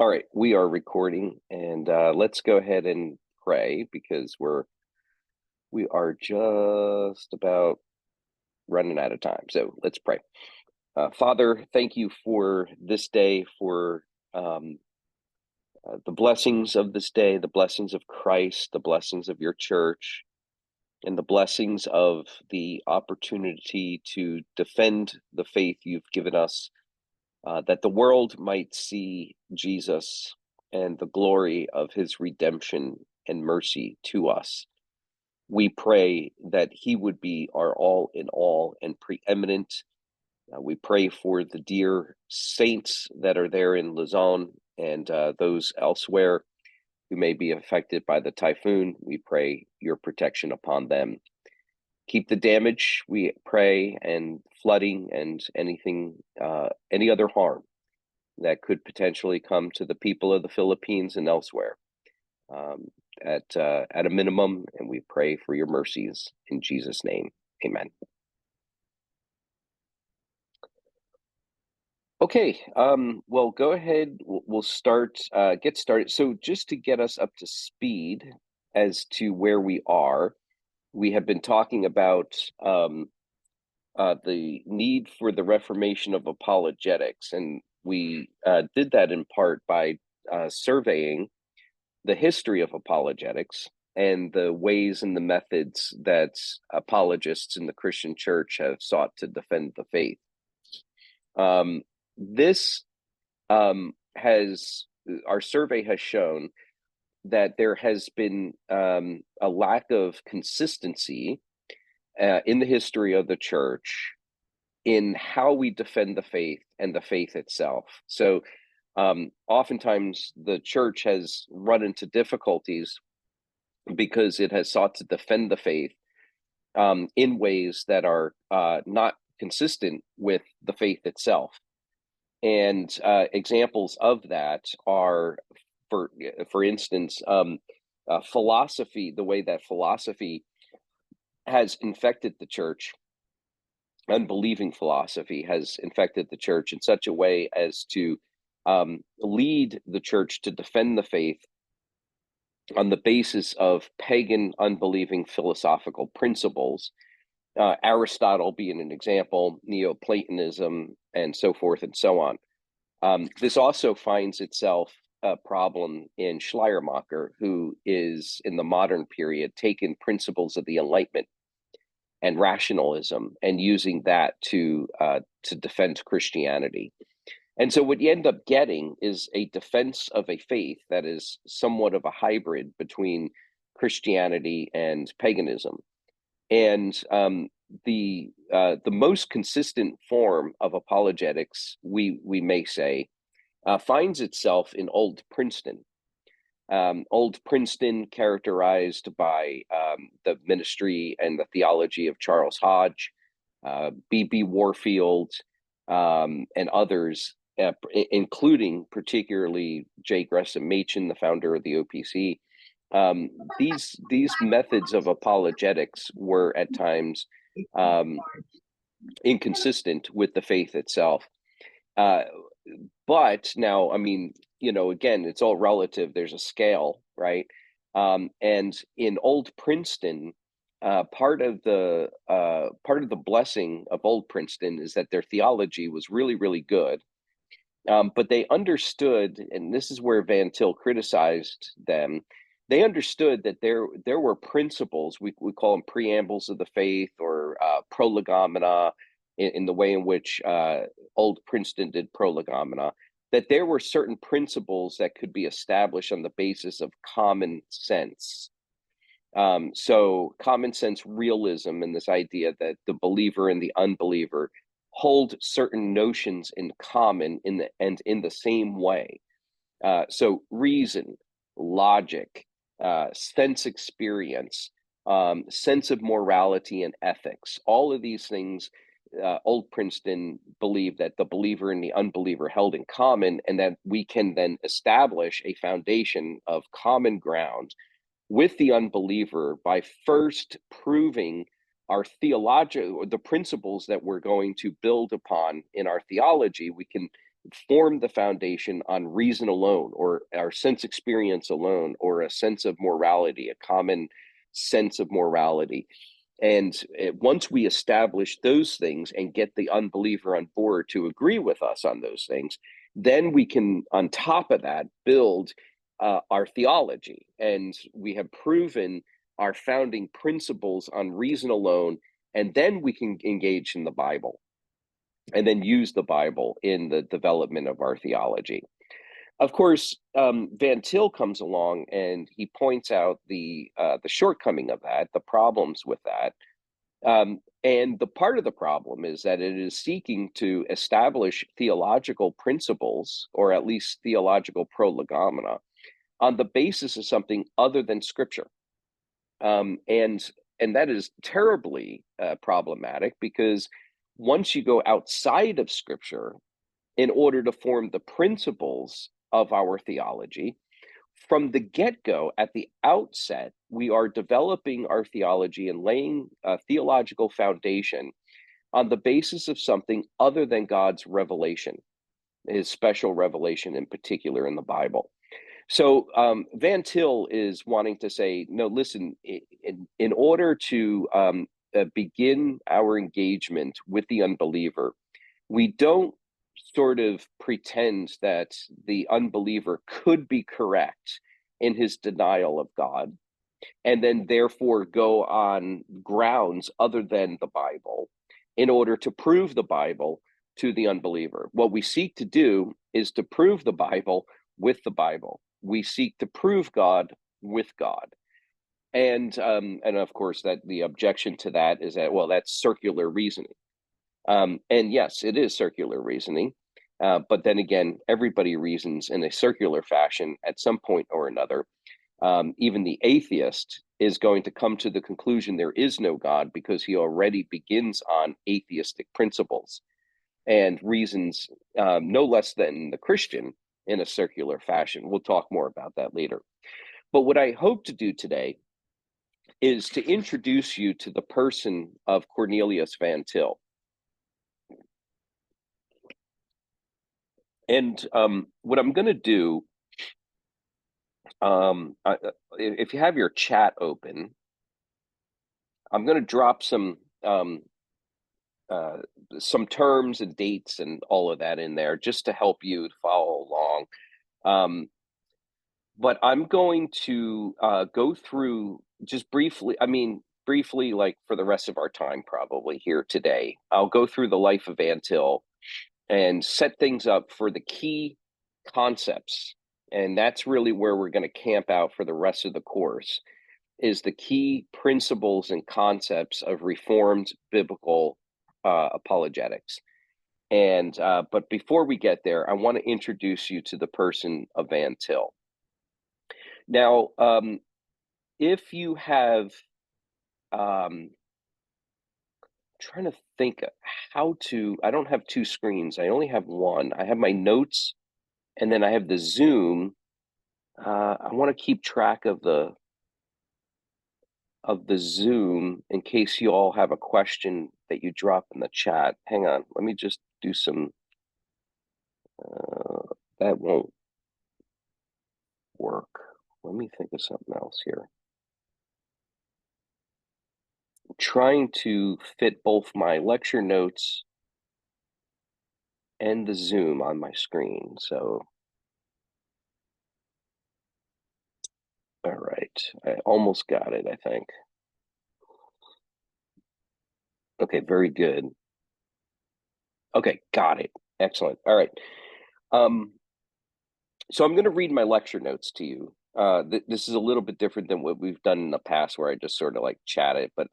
All right, we are recording, and let's go ahead and pray because we are just about running out of time. So let's pray. Father, thank you for this day, for the blessings of this day, the blessings of Christ, the blessings of your church, and the blessings of the opportunity to defend the faith you've given us, that the world might see Jesus and the glory of his redemption and mercy to us. We pray that he would be our all in all and preeminent. We pray for the dear saints that are there in Luzon and those elsewhere who may be affected by the typhoon. We pray your protection upon them. Keep the damage, we pray, and flooding and anything, any other harm that could potentially come to the people of the Philippines and elsewhere at a minimum. And we pray for your mercies in Jesus' name. Amen. Okay, well, go ahead. We'll start, get started. So just to get us up to speed as to where we are, we have been talking about the need for the reformation of apologetics, and we did that in part by surveying the history of apologetics and the ways and the methods that apologists in the Christian church have sought to defend the faith. This our survey has shown that there has been a lack of consistency in the history of the church in how we defend the faith and the faith itself. So oftentimes the church has run into difficulties because it has sought to defend the faith in ways that are not consistent with the faith itself. And examples of that are, for instance, philosophy, the way that philosophy has infected the church. Unbelieving philosophy has infected the church in such a way as to lead the church to defend the faith on the basis of pagan, unbelieving philosophical principles. Aristotle being an example, Neoplatonism, and so forth and so on. This also finds itself a problem in Schleiermacher, who is, in the modern period, taken principles of the Enlightenment and rationalism and using that to defend Christianity. And so what you end up getting is a defense of a faith that is somewhat of a hybrid between Christianity and paganism. And the most consistent form of apologetics, we may say, finds itself in Old Princeton. Old Princeton, characterized by the ministry and the theology of Charles Hodge, B.B. Warfield, and others, including particularly J. Gresham Machen, the founder of the OPC. These methods of apologetics were at times inconsistent with the faith itself. But now, I mean, again, it's all relative. There's a scale, right? And in Old Princeton, part of the blessing of Old Princeton is that their theology was really, really good. But they understood, and this is where Van Til criticized them. They understood that there were principles, we call them preambles of the faith, or prolegomena, in the way in which Old Princeton did prolegomena, that there were certain principles that could be established on the basis of common sense. So common sense realism, and this idea that the believer and the unbeliever hold certain notions in common in the same way. So reason, logic, sense experience, sense of morality and ethics, all of these things, Old Princeton believed that the believer and the unbeliever held in common, and that we can then establish a foundation of common ground with the unbeliever by first proving our theology, or the principles that we're going to build upon in our theology. We can form the foundation on reason alone, or our sense experience alone, or a sense of morality, a common sense of morality. And once we establish those things and get the unbeliever on board to agree with us on those things, then we can, on top of that, build our theology. And we have proven our founding principles on reason alone, and then we can engage in the Bible and then use the Bible in the development of our theology. Of course, Van Til comes along and he points out the shortcoming of that, the problems with that. And the part of the problem is that it is seeking to establish theological principles, or at least theological prolegomena, on the basis of something other than Scripture. And that is terribly problematic, because once you go outside of Scripture in order to form the principles of our theology, from the get-go, at the outset, we are developing our theology and laying a theological foundation on the basis of something other than God's revelation, his special revelation in particular in the Bible. So Van Til is wanting to say, no, listen, in order to begin our engagement with the unbeliever, we don't sort of pretend that the unbeliever could be correct in his denial of God, and then therefore go on grounds other than the Bible in order to prove the Bible to the unbeliever. What we seek to do is to prove the Bible with the Bible. We seek to prove God with God. And of course, that the objection to that is that, well, that's circular reasoning. And yes, it is circular reasoning. But then again, everybody reasons in a circular fashion at some point or another. Even the atheist is going to come to the conclusion there is no God, because he already begins on atheistic principles and reasons no less than the Christian in a circular fashion. We'll talk more about that later. But what I hope to do today is to introduce you to the person of Cornelius Van Til. And what I'm going to do, if you have your chat open, I'm going to drop some terms and dates and all of that in there just to help you follow along. But I'm going to go through just briefly, like for the rest of our time probably here today, I'll go through the life of Van Til and set things up for the key concepts. And that's really where we're going to camp out for the rest of the course, is the key principles and concepts of Reformed biblical apologetics. And but before we get there, I want to introduce you to the person of Van Til. Now, if you have, trying to think how to, I don't have two screens. I only have one. I have my notes, and then I have the Zoom. I want to keep track of the Zoom in case you all have a question that you drop in the chat. Hang on, let me just do some, that won't work. Let me think of something else here. I'm trying to fit both my lecture notes and the Zoom on my screen. So, all right, I almost got it, I think. Okay, very good. Okay, got it. Excellent. All right. So I'm going to read my lecture notes to you. This is a little bit different than what we've done in the past, where I just sort of like chat it, but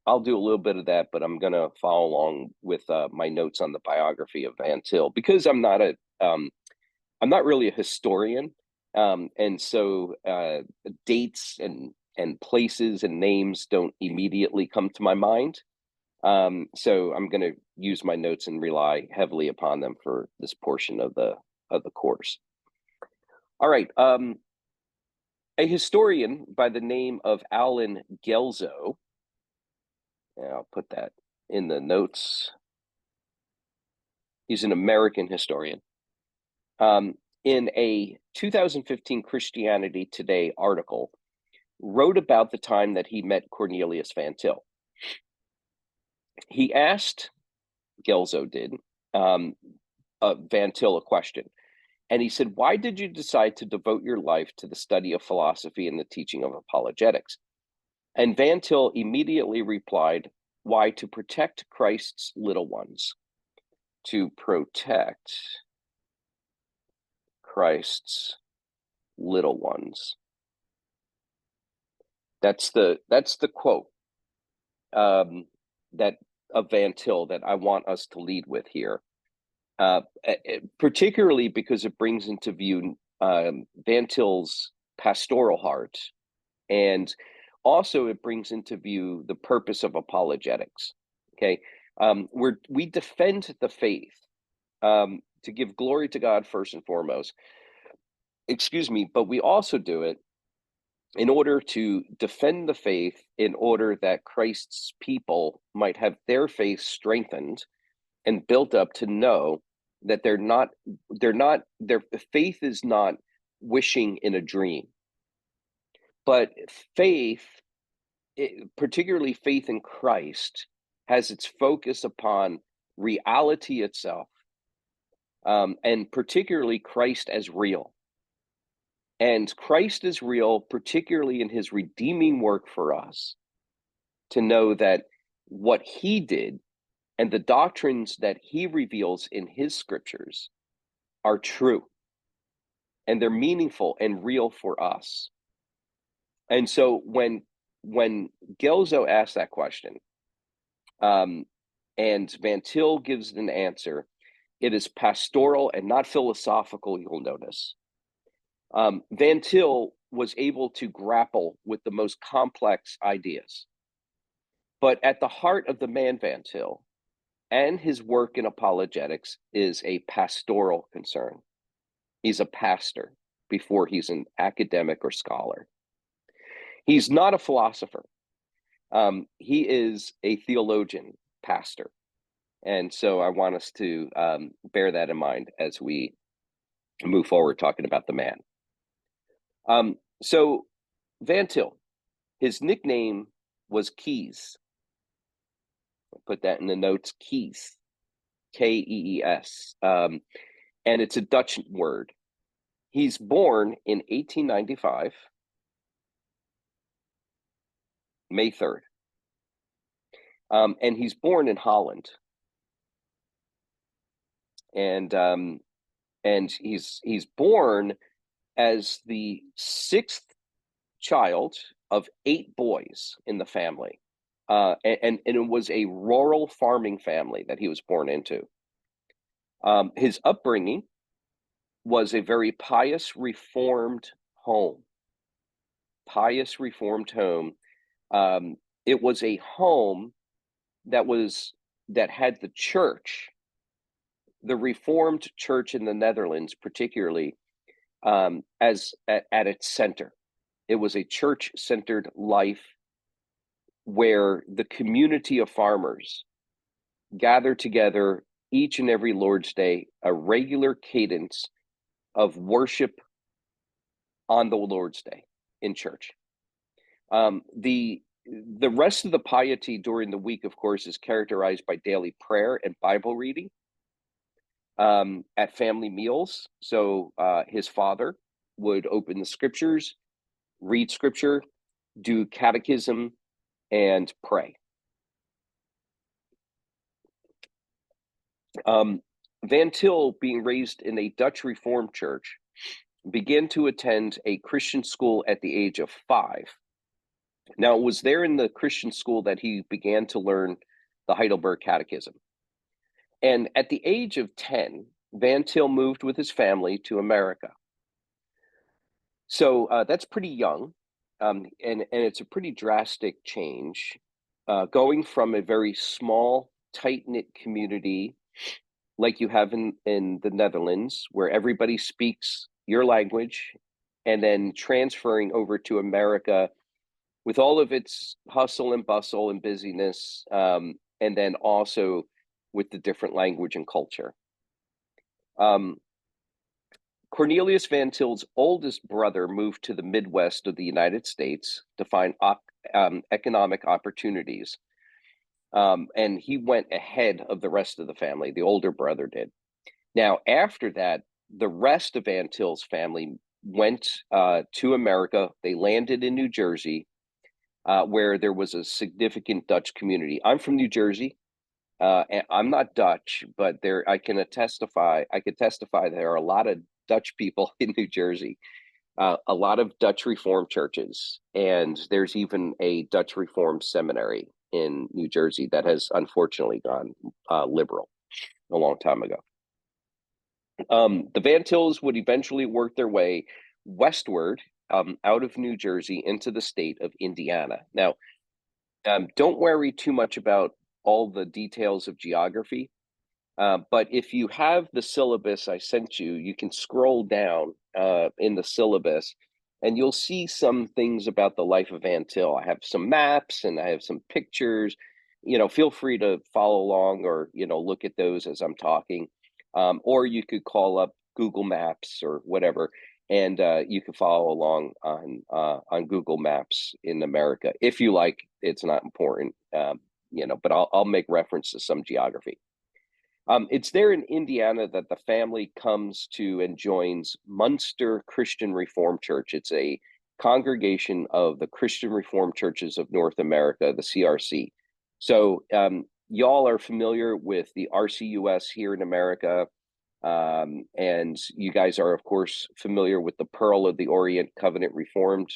I'll do a little bit of that, but I'm going to follow along with my notes on the biography of Van Til, because I'm not really a historian. And so dates and places and names don't immediately come to my mind. So I'm going to use my notes and rely heavily upon them for this portion of the course. All right. A historian by the name of Alan Gelzo, and I'll put that in the notes. He's an American historian. in a 2015 Christianity Today article, wrote about the time that he met Cornelius Van Til. He asked, Gelzo did, Van Til a question. And he said, why did you decide to devote your life to the study of philosophy and the teaching of apologetics? And Van Til immediately replied, why, to protect Christ's little ones. To protect Christ's little ones. That's the quote that of Van Til that I want us to lead with here, particularly because it brings into view Van Til's pastoral heart, and also it brings into view the purpose of apologetics. Okay, we defend the faith to give glory to God first and foremost. Excuse me, but we also do it in order to defend the faith, in order that Christ's people might have their faith strengthened and built up to know that their faith is not wishing in a dream, but faith, particularly faith in Christ, has its focus upon reality itself, and particularly Christ as real. And Christ is real, particularly in his redeeming work for us, to know that what he did and the doctrines that he reveals in his scriptures are true, and they're meaningful and real for us. And so when Gelzo asked that question, and Van Til gives an answer, it is pastoral and not philosophical, you'll notice. Van Til was able to grapple with the most complex ideas. But at the heart of the man Van Til and his work in apologetics is a pastoral concern. He's a pastor before he's an academic or scholar. He's not a philosopher. He is a theologian pastor. And so I want us to bear that in mind as we move forward talking about the man. So Van Til, his nickname was Kees. I'll put that in the notes, Kees, Kees. And it's a Dutch word. He's born in 1895, May 3rd. And he's born in Holland. And he's born as the sixth child of 8 boys in the family. And it was a rural farming family that he was born into. His upbringing was a very pious, reformed home. Pious, reformed home. It was a home that had the church, the Reformed Church in the Netherlands, particularly, at its center. It was a church-centered life where the community of farmers gathered together each and every Lord's Day, a regular cadence of worship on the Lord's Day in church. The rest of the piety during the week, of course, is characterized by daily prayer and Bible reading at family meals. So his father would open the scriptures, read scripture, do catechism, and pray. Van Til, being raised in a Dutch Reformed church, began to attend a Christian school at the age of 5. Now, it was there in the Christian school that he began to learn the Heidelberg Catechism. And at the age of 10, Van Til moved with his family to America. So that's pretty young, and it's a pretty drastic change, going from a very small, tight-knit community like you have in the Netherlands, where everybody speaks your language, and then transferring over to America with all of its hustle and bustle and busyness, and then also with the different language and culture. Cornelius Van Til's oldest brother moved to the Midwest of the United States to find economic opportunities. And he went ahead of the rest of the family. The older brother did. Now, after that, the rest of Van Til's family went to America. They landed in New Jersey, where there was a significant Dutch community. I'm from New Jersey. And I'm not Dutch, but I could testify there are a lot of Dutch people in New Jersey, a lot of Dutch Reformed churches, and there's even a Dutch Reformed seminary in New Jersey that has unfortunately gone liberal a long time ago. The Van Tils would eventually work their way westward out of New Jersey into the state of Indiana. Now, don't worry too much about all the details of geography. But if you have the syllabus I sent you, you can scroll down in the syllabus and you'll see some things about the life of Van Til. I have some maps and I have some pictures. Feel free to follow along or, look at those as I'm talking. Or you could call up Google Maps or whatever, and you can follow along on Google Maps in America. If you like, it's not important, but I'll make reference to some geography. It's there in Indiana that the family comes to and joins Munster Christian Reformed Church. It's a congregation of the Christian Reformed Churches of North America, the CRC. So y'all are familiar with the RCUS here in America, and you guys are, of course, familiar with the Pearl of the Orient Covenant Reformed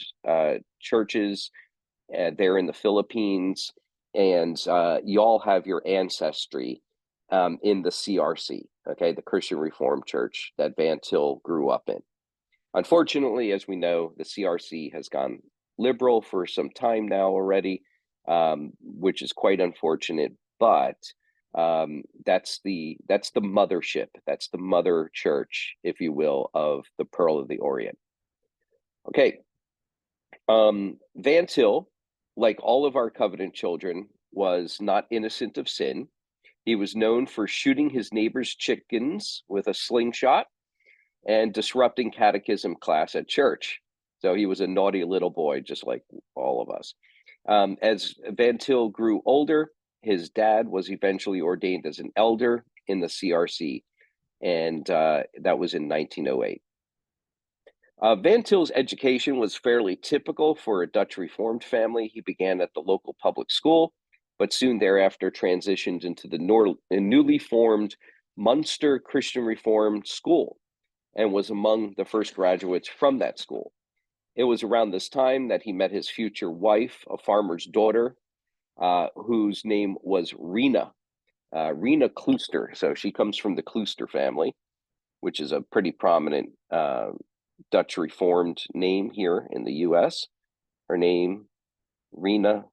churches there in the Philippines, and y'all have your ancestry in the CRC, okay, the Christian Reformed Church that Van Til grew up in. Unfortunately, as we know, the CRC has gone liberal for some time now already, which is quite unfortunate. But that's the mothership, that's the mother church, if you will, of the Pearl of the Orient. Okay, Van Til, like all of our covenant children, was not innocent of sin. He was known for shooting his neighbor's chickens with a slingshot and disrupting catechism class at church. So he was a naughty little boy, just like all of us. As Van Til grew older, his dad was eventually ordained as an elder in the CRC, and that was in 1908. Van Til's education was fairly typical for a Dutch Reformed family. He began at the local public school, but soon thereafter transitioned into the newly formed Munster Christian Reformed School and was among the first graduates from that school. It was around this time that he met his future wife, a farmer's daughter, whose name was Rena Klooster. So she comes from the Klooster family, which is a pretty prominent Dutch Reformed name here in the U.S. Her name, Rena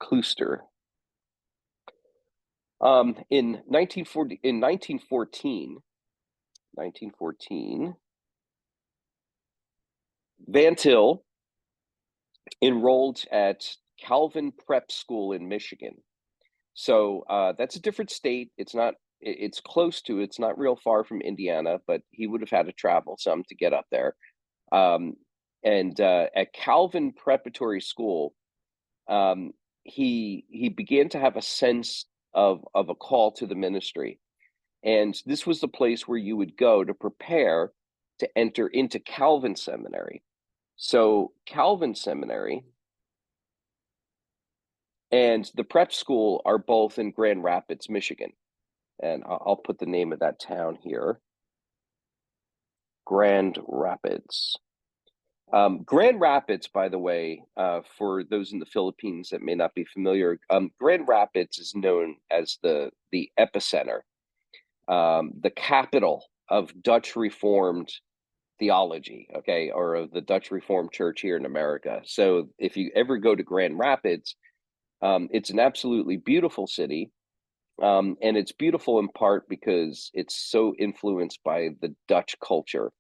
Klooster. In 1914, Van Til enrolled at Calvin Prep School in Michigan. So that's a different state. It's close to, it's not real far from Indiana, but he would have had to travel some to get up there. And at Calvin Preparatory School, he began to have a sense of a call to the ministry. And this was the place where you would go to prepare to enter into Calvin Seminary. So Calvin Seminary and the prep school are both in Grand Rapids, Michigan. And I'll put the name of that town here. Grand Rapids. Grand Rapids, by the way, for those in the Philippines that may not be familiar, Grand Rapids is known as the epicenter, the capital of Dutch Reformed theology, okay, or of the Dutch Reformed Church here in America. So if you ever go to Grand Rapids, it's an absolutely beautiful city. And it's beautiful in part because it's so influenced by the Dutch culture.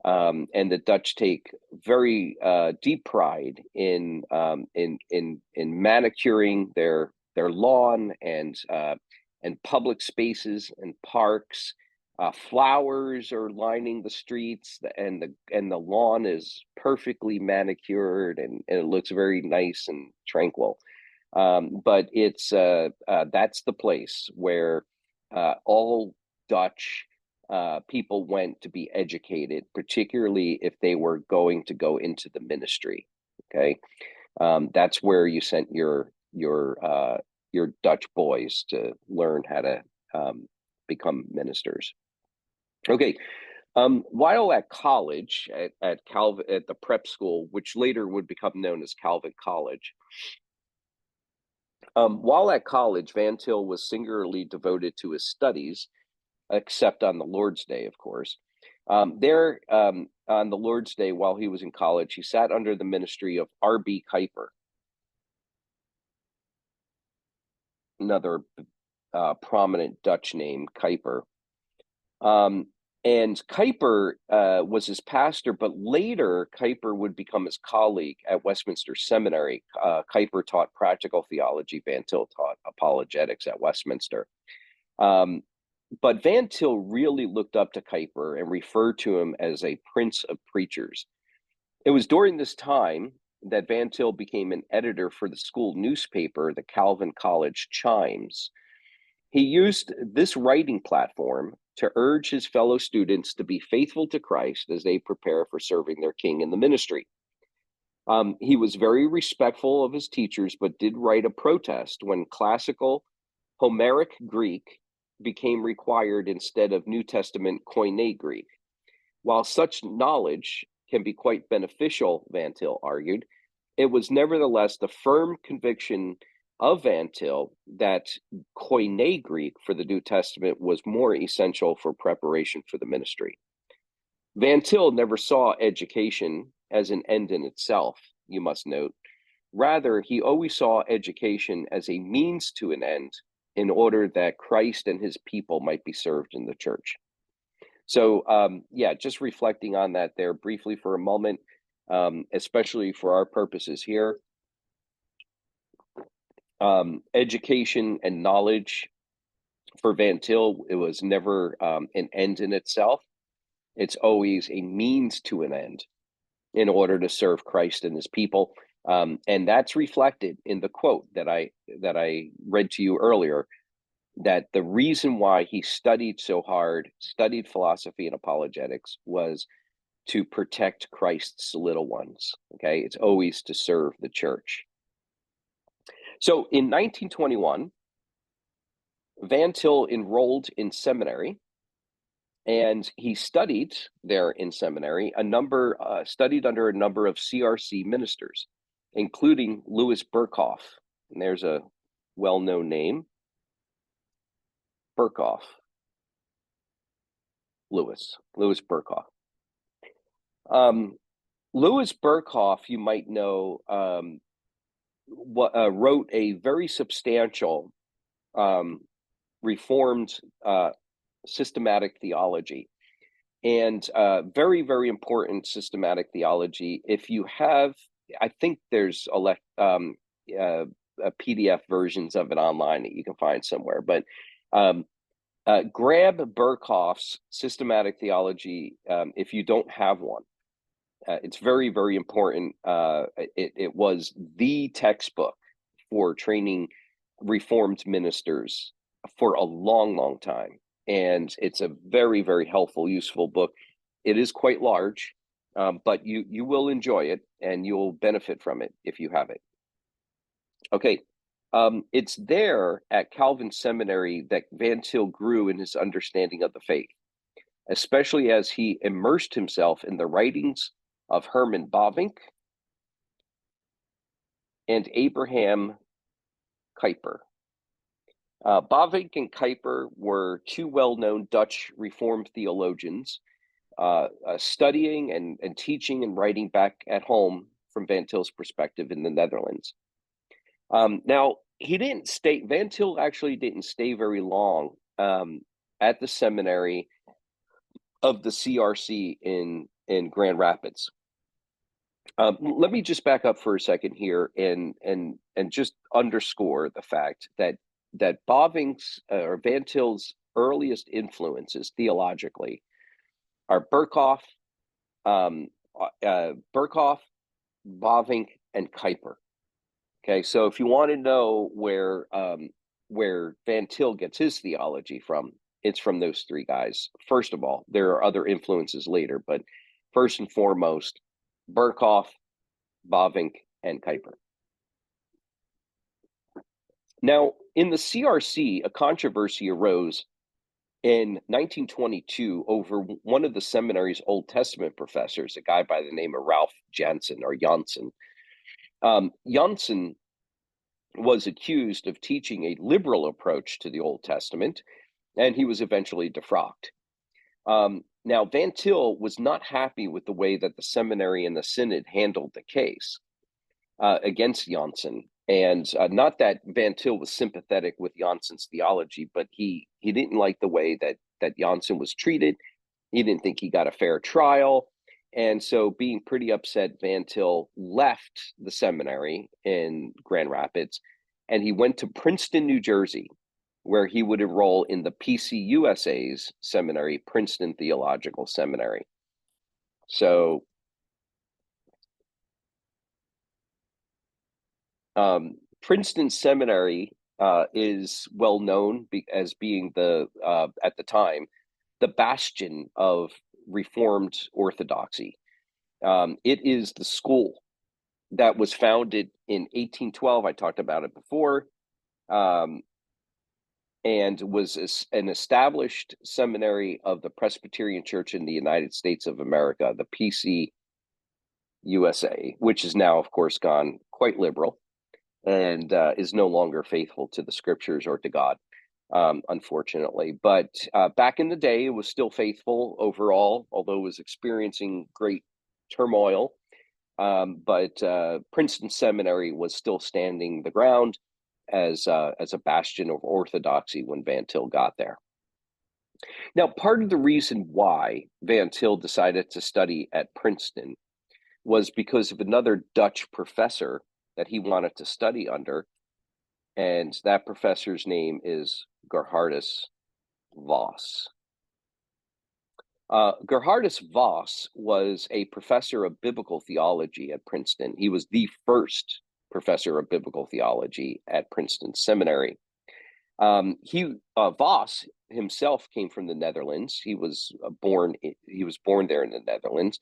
And the Dutch take very deep pride in manicuring their lawn and public spaces and parks Flowers are lining the streets, and the lawn is perfectly manicured, and it looks very nice and tranquil. But it's that's the place where all Dutch people went to be educated, particularly if they were going to go into the ministry. Okay, that's where you sent your Dutch boys to learn how to become ministers. Okay, while at college at Calvin at the prep school, which later would become known as Calvin College, while at college, Van Til was singularly devoted to his studies, except on the Lord's Day, of course. On the Lord's Day, while he was in college, he sat under the ministry of R.B. Kuyper, another prominent Dutch name, Kuyper. And Kuyper was his pastor, but later Kuyper would become his colleague at Westminster Seminary. Kuyper taught practical theology. Van Til taught apologetics at Westminster. But Van Til really looked up to Kuyper and referred to him as a prince of preachers. It was during this time that Van Til became an editor for the school newspaper, the Calvin College Chimes. He used this writing platform to urge his fellow students to be faithful to Christ as they prepare for serving their king in the ministry. He was very respectful of his teachers, but did write a protest when classical Homeric Greek became required instead of New Testament Koine Greek. While such knowledge can be quite beneficial, Van Til argued, it was nevertheless the firm conviction of Van Til that Koine Greek for the New Testament was more essential for preparation for the ministry. Van Til never saw education as an end in itself, you must note. Rather, he always saw education as a means to an end in order that Christ and his people might be served in the church. So, yeah, just reflecting on that there briefly for a moment, especially for our purposes here. Education and knowledge for Van Til, it was never an end in itself. It's always a means to an end in order to serve Christ and his people. And that's reflected in the quote that I read to you earlier, that the reason why he studied so hard, studied philosophy and apologetics, was to protect Christ's little ones. Okay, it's always to serve the church. So in 1921, Van Til enrolled in seminary, and he studied there in seminary studied under a number of CRC ministers, including Louis Berkhof. And there's a well-known name, Berkhof. Louis Berkhof. Louis Berkhof, you might know, wrote a very substantial Reformed systematic theology, and very, very important systematic theology. If you have, I think there's PDF versions of it online that you can find somewhere, but grab Berkhof's systematic theology if you don't have one. It's very, very important. It was the textbook for training Reformed ministers for a long, long time. And it's a very, very helpful, useful book. It is quite large, but you will enjoy it and you'll benefit from it if you have it. Okay, it's there at Calvin Seminary that Van Til grew in his understanding of the faith, especially as he immersed himself in the writings of Herman Bavinck and Abraham Kuyper. Bavinck and Kuyper were two well-known Dutch Reformed theologians, studying and teaching and writing back at home from Van Til's perspective in the Netherlands. Now, Van Til actually didn't stay very long at the seminary of the CRC in Grand Rapids. Let me just back up for a second here and just underscore the fact that Bavinck's or Van Til's earliest influences theologically are Berkhof, Berkhof, Bavinck, and Kuyper. Okay, so if you want to know where Van Til gets his theology from, it's from those three guys. First of all, there are other influences later, but first and foremost, Berkhof, Bavinck, and Kuyper. Now, in the CRC, a controversy arose in 1922 over one of the seminary's Old Testament professors, a guy by the name of Ralph Jansen or Janssen. Janssen was accused of teaching a liberal approach to the Old Testament, and he was eventually defrocked. Now, Van Til was not happy with the way that the seminary and the synod handled the case against Janssen. And not that Van Til was sympathetic with Janssen's theology, but he didn't like the way that Janssen was treated. He didn't think he got a fair trial. And so, being pretty upset, Van Til left the seminary in Grand Rapids, and he went to Princeton, New Jersey, where he would enroll in the PCUSA's seminary, Princeton Theological Seminary. So, Princeton Seminary is well known as being at the time, the bastion of Reformed Orthodoxy. It is the school that was founded in 1812. I talked about it before, and was an established seminary of the Presbyterian Church in the United States of America, the PCUSA, which has now, of course, gone quite liberal and is no longer faithful to the scriptures or to God, unfortunately. But back in the day, it was still faithful overall, although it was experiencing great turmoil. But Princeton Seminary was still standing the ground as a bastion of orthodoxy when Van Til got there. Now, part of the reason why Van Til decided to study at Princeton was because of another Dutch professor that he wanted to study under, and that professor's name is Geerhardus Vos. Geerhardus Vos was a professor of biblical theology at Princeton. He was the first professor of biblical theology at Princeton Seminary. Vos himself came from the Netherlands. He was born there in the Netherlands.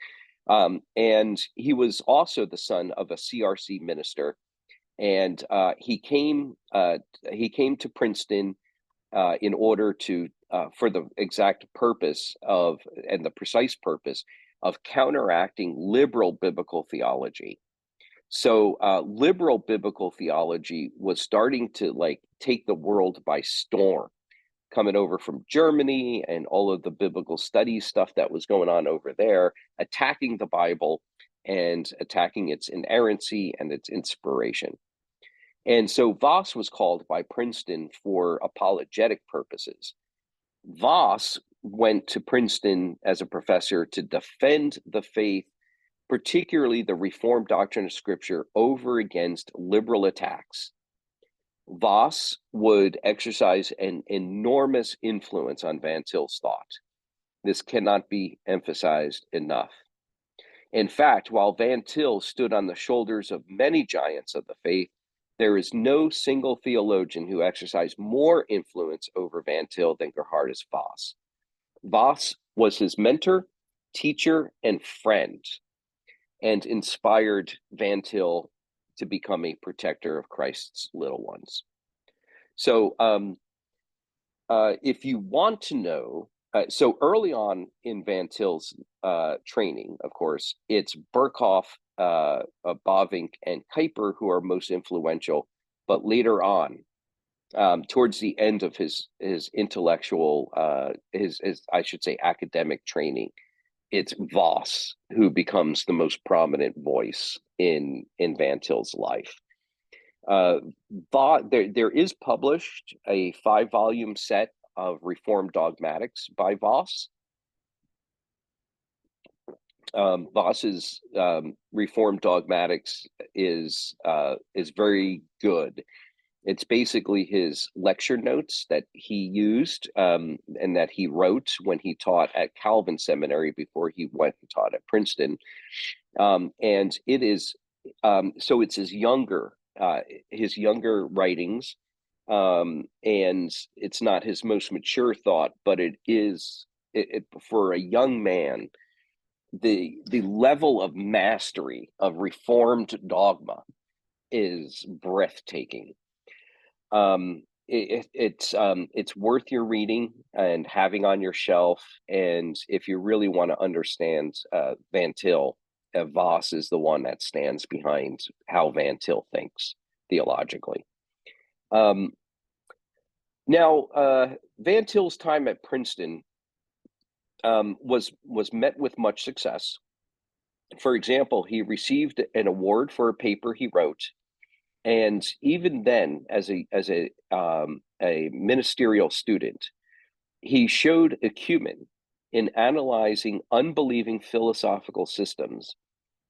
And he was also the son of a CRC minister, and he came to Princeton in order to for the exact purpose and the precise purpose of counteracting liberal biblical theology. So liberal biblical theology was starting to take the world by storm, coming over from Germany and all of the biblical studies stuff that was going on over there, attacking the Bible and attacking its inerrancy and its inspiration. And so Vos was called by Princeton for apologetic purposes. Vos went to Princeton as a professor to defend the faith, particularly the Reformed doctrine of Scripture, over against liberal attacks. Vos would exercise an enormous influence on Van Til's thought. This cannot be emphasized enough. In fact, while Van Til stood on the shoulders of many giants of the faith, there is no single theologian who exercised more influence over Van Til than Geerhardus Vos. Vos was his mentor, teacher, and friend, and inspired Van Til to become a protector of Christ's little ones. So if you want to know, so early on in Van Til's training, of course, it's Berkhof, Bavinck, and Kuyper who are most influential, but later on, towards the end of his intellectual, his I should say academic training, it's Vos who becomes the most prominent voice in Van Til's life. There is published a 5-volume set of Reformed dogmatics by Vos. Vos's Reformed dogmatics is very good. It's basically his lecture notes that he used and that he wrote when he taught at Calvin Seminary before he went and taught at Princeton. And it is, so it's his younger writings, and it's not his most mature thought, but it is, for a young man, the level of mastery of Reformed dogma is breathtaking. It's worth your reading and having on your shelf. And if you really want to understand Van Til, Vos is the one that stands behind how Van Til thinks theologically. Now, Van Til's time at Princeton was met with much success. For example, he received an award for a paper he wrote. And even then, as a ministerial student, he showed acumen in analyzing unbelieving philosophical systems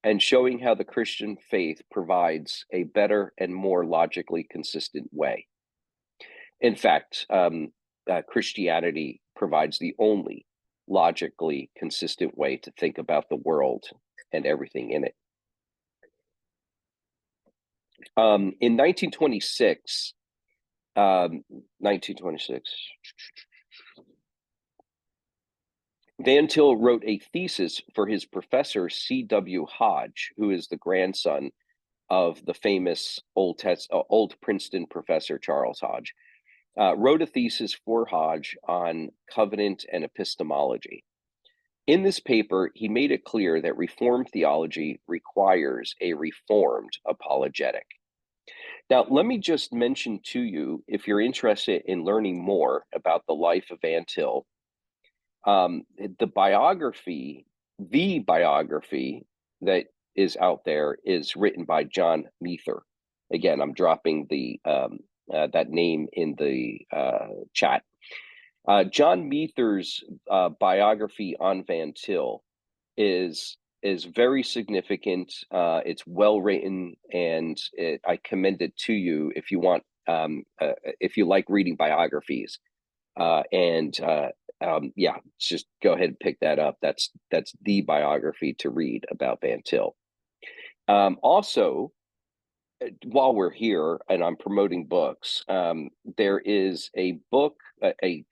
and showing how the Christian faith provides a better and more logically consistent way. In fact, Christianity provides the only logically consistent way to think about the world and everything in it. In 1926, Van Til wrote a thesis for his professor, C.W. Hodge, who is the grandson of the famous Old Princeton professor, Charles Hodge. Wrote a thesis for Hodge on covenant and epistemology. In this paper, he made it clear that Reformed theology requires a Reformed apologetic. Now, let me just mention to you, if you're interested in learning more about the life of Van Til, the biography that is out there is written by John Meether. Again, I'm dropping that name in the chat. John Meether's biography on Van Til is very significant. It's well written, and I commend it to you if you want, if you like reading biographies. Yeah, just go ahead and pick that up. That's the biography to read about Van Til. Also, while we're here and I'm promoting books, there is a book, a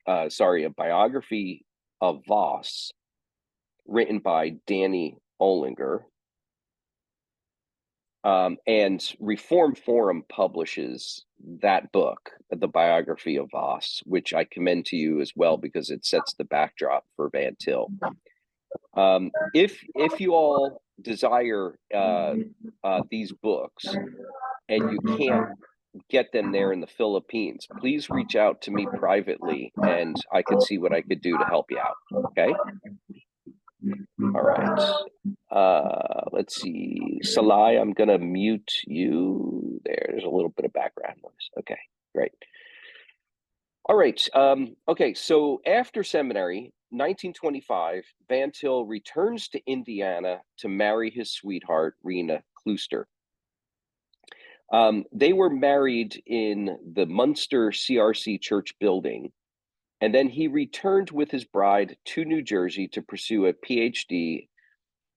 biography of Vos, written by Danny Olinger, and Reform Forum publishes that book, the biography of Vos, which I commend to you as well because it sets the backdrop for Van Til. If you all desire these books and you can't get them there in the Philippines, please reach out to me privately and I could see what I could do to help you out. Okay. All right. Let's see. Salai, I'm going to mute you. There's a little bit of background noise. Okay, great. All right. Okay, so after seminary, 1925, Van Til returns to Indiana to marry his sweetheart, Rena Klooster. They were married in the Munster CRC church building, and then he returned with his bride to New Jersey to pursue a PhD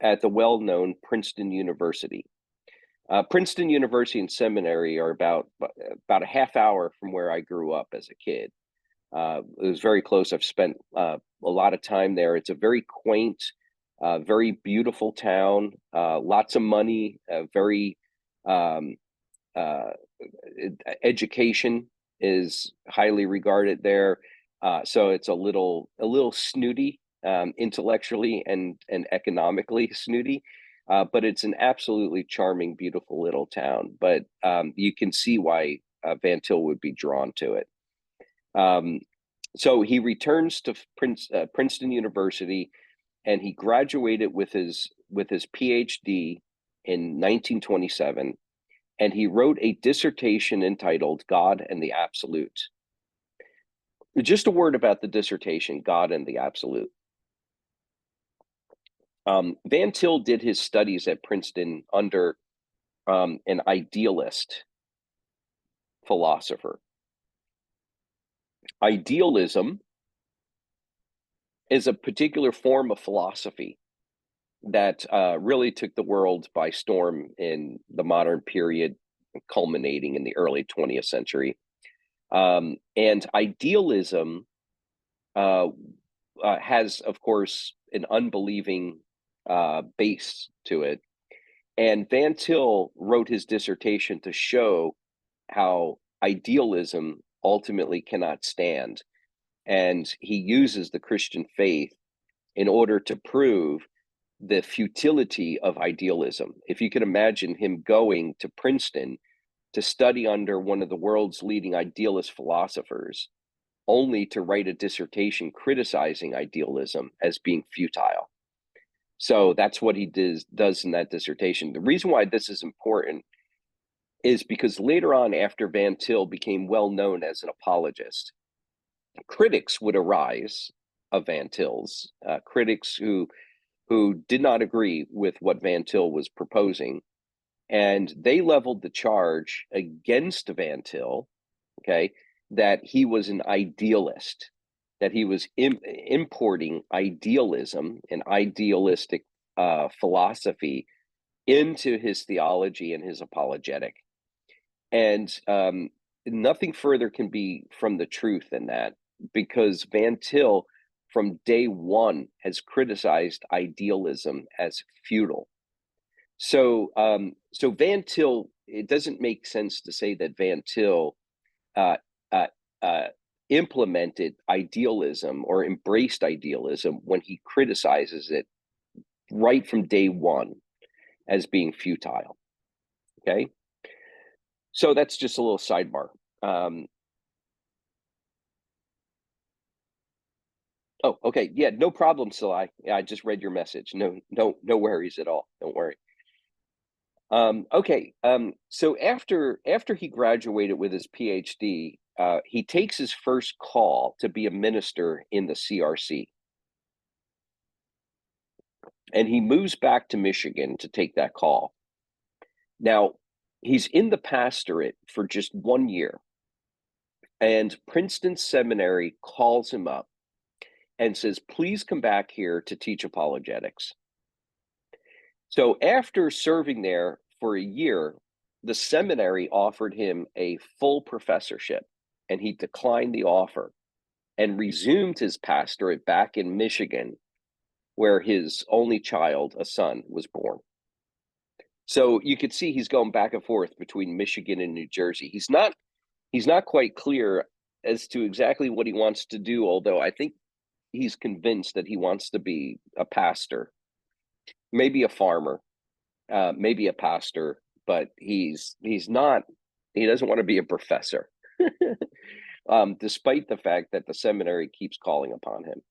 at the well-known Princeton University. Princeton University and Seminary are about a half hour from where I grew up as a kid. It was very close. I've spent a lot of time there. It's a very quaint, very beautiful town, lots of money, very education is highly regarded there. So it's a little snooty, intellectually and economically snooty, but it's an absolutely charming, beautiful little town. But you can see why Van Til would be drawn to it. So he returns to Princeton University, and he graduated with his PhD in 1927, and he wrote a dissertation entitled "God and the Absolute." Just a word about the dissertation, God and the Absolute. Van Til did his studies at Princeton under an idealist philosopher. Idealism is a particular form of philosophy that really took the world by storm in the modern period, culminating in the early 20th century. And idealism has, of course, an unbelieving base to it. And Van Til wrote his dissertation to show how idealism ultimately cannot stand. And he uses the Christian faith in order to prove the futility of idealism. If you can imagine him going to Princeton to study under one of the world's leading idealist philosophers, only to write a dissertation criticizing idealism as being futile. So that's what he does in that dissertation. The reason why this is important is because later on, after Van Til became well known as an apologist, critics would arise of Van Til's, critics who did not agree with what Van Til was proposing, and they leveled the charge against Van Til, okay, that he was an idealist, that he was importing idealism and idealistic philosophy into his theology and his apologetic. And nothing further can be from the truth than that, because Van Til, from day one, has criticized idealism as futile. So, so Van Til, it doesn't make sense to say that Van Til implemented idealism or embraced idealism when he criticizes it right from day one as being futile. Okay, so that's just a little sidebar. Oh, okay, yeah, no problem, Salai. Yeah, I just read your message. No worries at all. Don't worry. Okay, so after he graduated with his PhD, he takes his first call to be a minister in the CRC. And he moves back to Michigan to take that call. Now, he's in the pastorate for just 1 year, and Princeton Seminary calls him up and says, please come back here to teach apologetics. So after serving there for a year, the seminary offered him a full professorship, and he declined the offer and resumed his pastorate back in Michigan, where his only child, a son, was born. So you could see he's going back and forth between Michigan and New Jersey. He's not quite clear as to exactly what he wants to do, although I think he's convinced that he wants to be a pastor, maybe a farmer, maybe a pastor, but he doesn't want to be a professor, despite the fact that the seminary keeps calling upon him.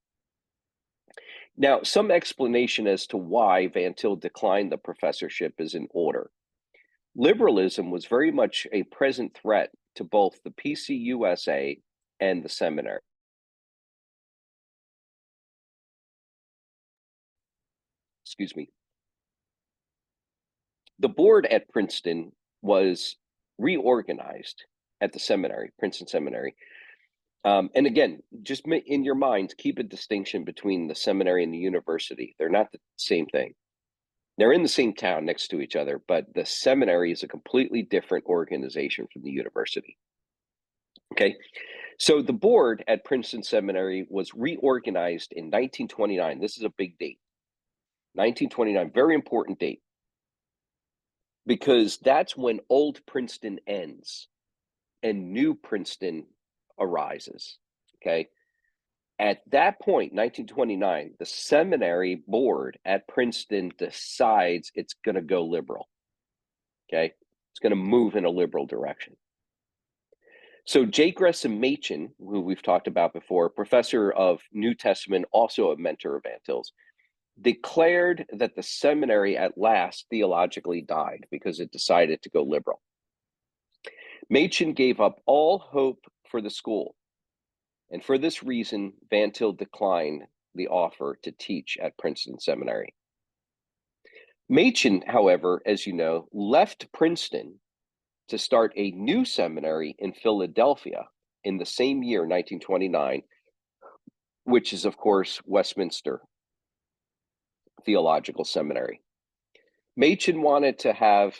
Now, some explanation as to why Van Til declined the professorship is in order. Liberalism was very much a present threat to both the PCUSA and the seminary. Excuse me. The board at Princeton was reorganized at the seminary, Princeton Seminary. And again, just in your mind, keep a distinction between the seminary and the university. They're not the same thing. They're in the same town next to each other, but the seminary is a completely different organization from the university. Okay, so the board at Princeton Seminary was reorganized in 1929. This is a big date. 1929, very important date, because that's when old Princeton ends and new Princeton arises. Okay. At that point, 1929, the seminary board at Princeton decides it's going to go liberal. Okay. It's going to move in a liberal direction. So J. Gresham Machen, who we've talked about before, professor of New Testament, also a mentor of Van Til's, declared that the seminary at last theologically died because it decided to go liberal. Machen gave up all hope for the school. And for this reason, Van Til declined the offer to teach at Princeton Seminary. Machen, however, as you know, left Princeton to start a new seminary in Philadelphia in the same year, 1929, which is, of course, Westminster Theological Seminary. Machen wanted to have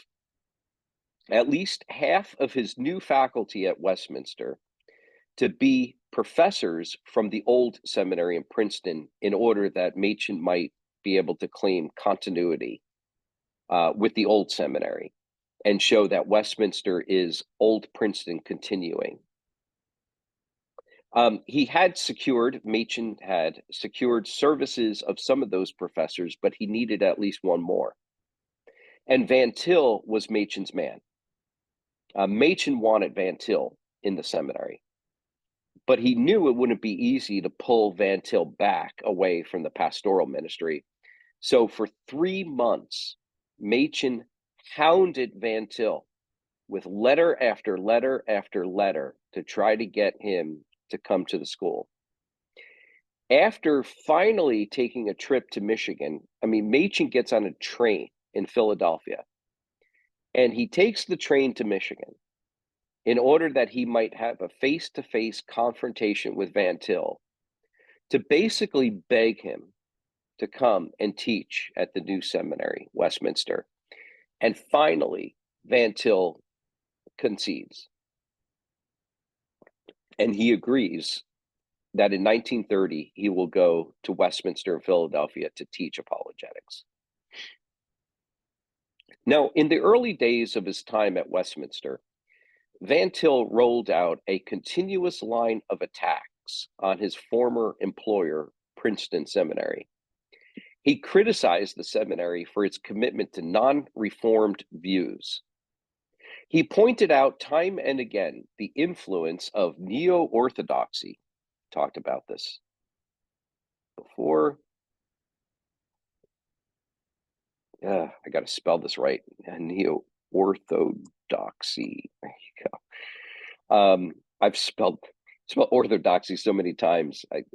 at least half of his new faculty at Westminster to be professors from the old seminary in Princeton, in order that Machen might be able to claim continuity with the old seminary and show that Westminster is old Princeton continuing. Machen had secured services of some of those professors, but he needed at least one more. And Van Til was Machen's man. Machen wanted Van Til in the seminary, but he knew it wouldn't be easy to pull Van Til back away from the pastoral ministry. So for 3 months, Machen hounded Van Til with letter after letter after letter to try to get him to come to the school. After finally taking a trip to Michigan, Machen gets on a train in Philadelphia, and he takes the train to Michigan in order that he might have a face-to-face confrontation with Van Til, to basically beg him to come and teach at the new seminary, Westminster. And finally, Van Til concedes. And he agrees that in 1930, he will go to Westminster in Philadelphia to teach apologetics. Now, in the early days of his time at Westminster, Van Til rolled out a continuous line of attacks on his former employer, Princeton Seminary. He criticized the seminary for its commitment to non-reformed views. He pointed out time and again the influence of neo-orthodoxy. Talked about this before. I got to spell this right. Neo-orthodoxy. There you go. I've spelled orthodoxy so mtil times, I'm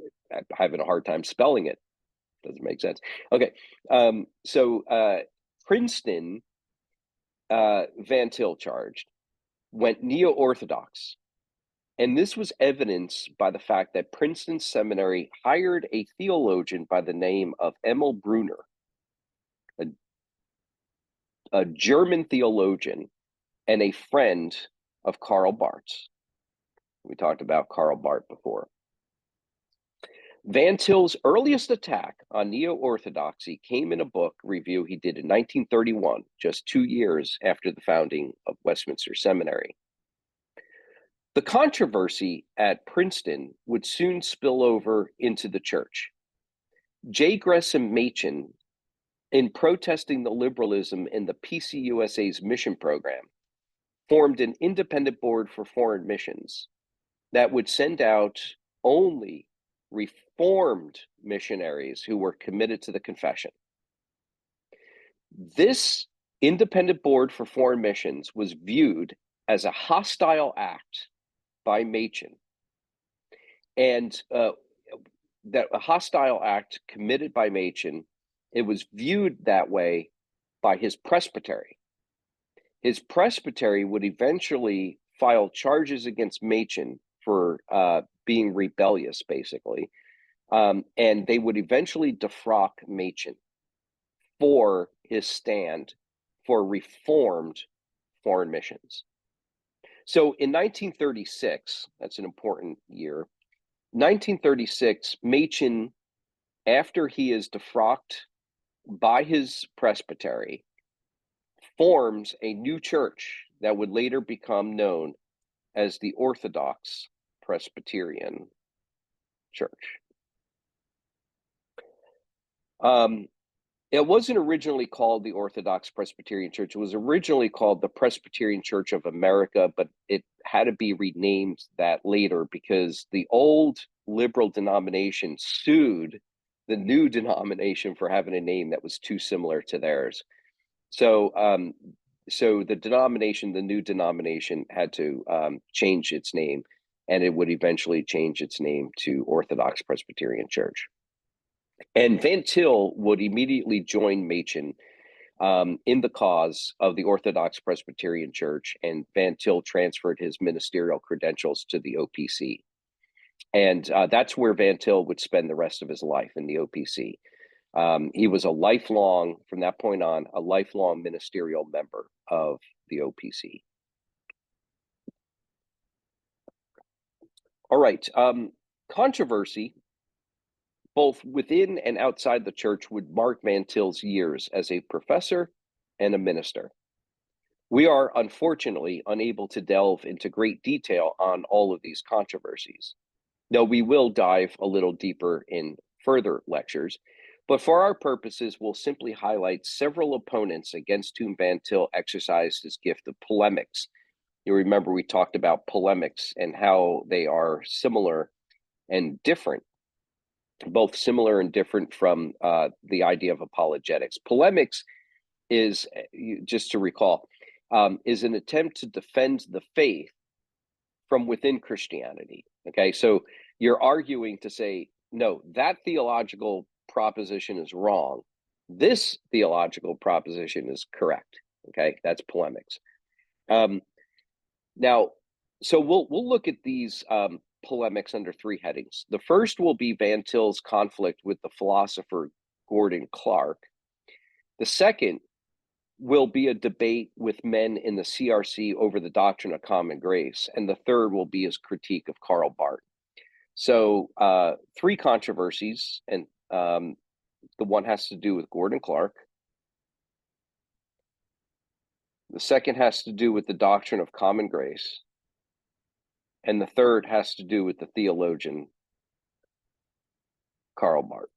having a hard time spelling it. Doesn't make sense. Okay. So Princeton, Van Til charged, went neo-orthodox. And this was evidenced by the fact that Princeton Seminary hired a theologian by the name of Emil Brunner, a German theologian and a friend of Karl Barth's. We talked about Karl Barth before. Van Til's earliest attack on neo-orthodoxy came in a book review he did in 1931, just 2 years after the founding of Westminster Seminary. The controversy at Princeton would soon spill over into the church. J. Gresham Machen, in protesting the liberalism in the PCUSA's mission program, formed an independent board for foreign missions that would send out only Reformed missionaries who were committed to the confession. This independent board for foreign missions was viewed as a hostile act by Machen, and that a hostile act committed by Machen, it was viewed that way by his presbytery. His presbytery would eventually file charges against Machen for being rebellious, basically, and they would eventually defrock Machen for his stand for reformed foreign missions. So in 1936, that's an important year, 1936, Machen, after he is defrocked by his presbytery, forms a new church that would later become known as the Orthodox Presbyterian Church. It wasn't originally called the Orthodox Presbyterian Church. It was originally called the Presbyterian Church of America, but it had to be renamed that later because the old liberal denomination sued the new denomination for having a name that was too similar to theirs. So the new denomination had to change its name, and it would eventually change its name to Orthodox Presbyterian Church. And Van Til would immediately join Machen in the cause of the Orthodox Presbyterian Church, and Van Til transferred his ministerial credentials to the OPC. And that's where Van Til would spend the rest of his life, in the OPC. He was from that point on, a lifelong ministerial member of the OPC. All right. Controversy, both within and outside the church, would mark Van Til's years as a professor and a minister. We are unfortunately unable to delve into great detail on all of these controversies, though we will dive a little deeper in further lectures. But for our purposes, we'll simply highlight several opponents against whom Van Til exercised his gift of polemics. You remember we talked about polemics and how they are similar and different, both similar and different from the idea of apologetics. Polemics is, just to recall, is an attempt to defend the faith from within Christianity. Okay, so you're arguing to say, no, that theological proposition is wrong. This theological proposition is correct. Okay, that's polemics. Now, so we'll look at these polemics under three headings. The first will be Van Til's conflict with the philosopher Gordon Clark. The second will be a debate with men in the CRC over the doctrine of common grace. And the third will be his critique of Karl Barth. So three controversies, and the one has to do with Gordon Clark. The second has to do with the doctrine of common grace. And the third has to do with the theologian Karl Barth.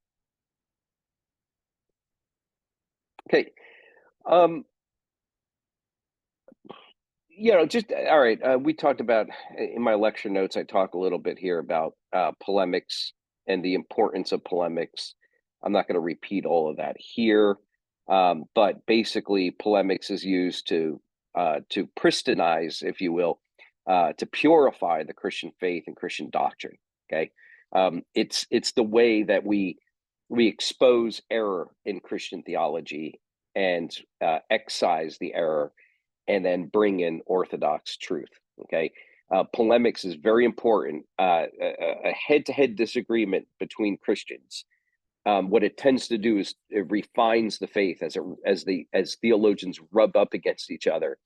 Okay. Just all right. We talked about, in my lecture notes, I talk a little bit here about polemics and the importance of polemics. I'm not going to repeat all of that here, but basically, polemics is used to pristinize, if you will, to purify the Christian faith and Christian doctrine. Okay, it's the way that we expose error in Christian theology and excise the error, and then bring in orthodox truth. Okay, polemics is very important. A head-to-head disagreement between Christians, what it tends to do is it refines the faith as theologians rub up against each other,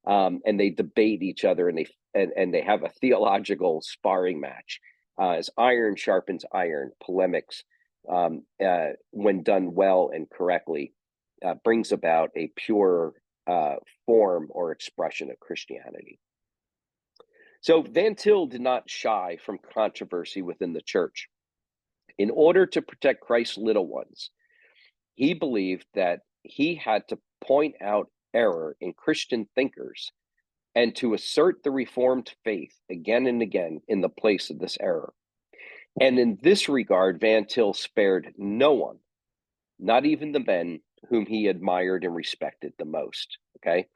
and they debate each other, and they have a theological sparring match. As iron sharpens iron, polemics, when done well and correctly, brings about a pure form or expression of Christianity. So Van Til did not shy from controversy within the church. In order to protect Christ's little ones, he believed that he had to point out error in Christian thinkers and to assert the Reformed faith again and again in the place of this error. And in this regard, Van Til spared no one, not even the men whom he admired and respected the most. Okay.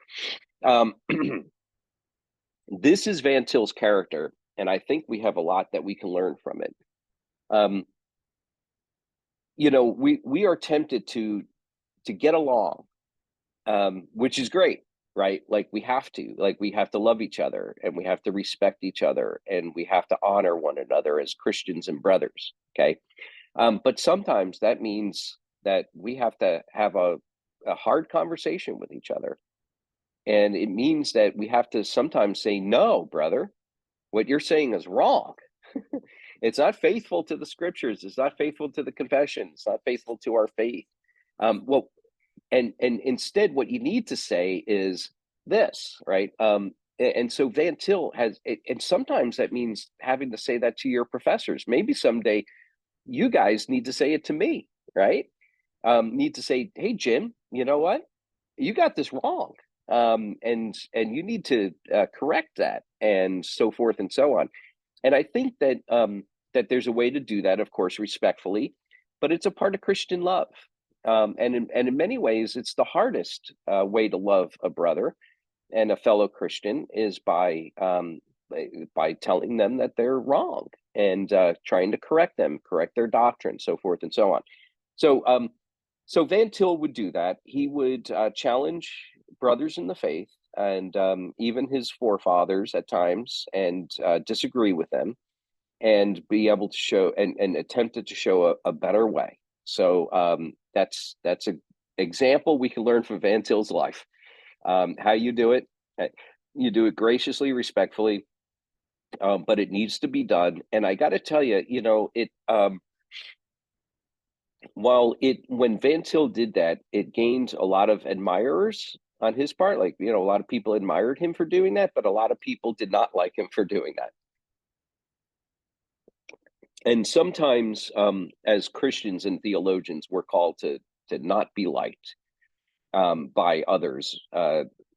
This is Van Til's character, and I think we have a lot that we can learn from it. We are tempted to get along, which is great, right? Like we have to love each other, and we have to respect each other, and we have to honor one another as Christians and brothers. Okay. But sometimes that means that we have to have a hard conversation with each other. And it means that we have to sometimes say, no, brother, what you're saying is wrong. It's not faithful to the scriptures. It's not faithful to the confession. It's not faithful to our faith. And instead, what you need to say is this, right? And so Van Til and sometimes that means having to say that to your professors. Maybe someday you guys need to say it to me, right? Need to say, hey, Jim, you know what? You got this wrong. And you need to correct that, and so forth and so on. And I think that that there's a way to do that, of course, respectfully, but it's a part of Christian love. And in many ways, it's the hardest way to love a brother and a fellow Christian is by telling them that they're wrong and trying to correct them, correct their doctrine, so forth and so on. So So Van Til would do that. He would challenge brothers in the faith and even his forefathers at times, and disagree with them, and be able to show and attempted to show a better way. So that's an example we can learn from Van Til's life. How you do it, you do it graciously, respectfully, but it needs to be done. And I got to tell you, it when Van Til did that, it gained a lot of admirers on his part. Like, a lot of people admired him for doing that, but a lot of people did not like him for doing that. And sometimes, as Christians and theologians, we're called to not be liked by others,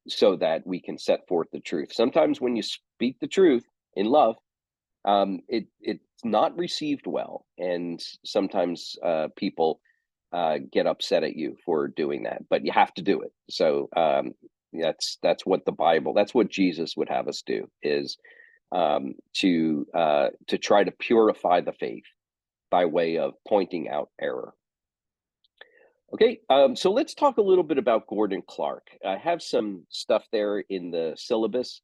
so that we can set forth the truth. Sometimes when you speak the truth in love, it's not received well, and sometimes people get upset at you for doing that, but you have to do it. So that's what that's what Jesus would have us do, is to try to purify the faith by way of pointing out error. Okay, so let's talk a little bit about Gordon Clark. I have some stuff there in the syllabus,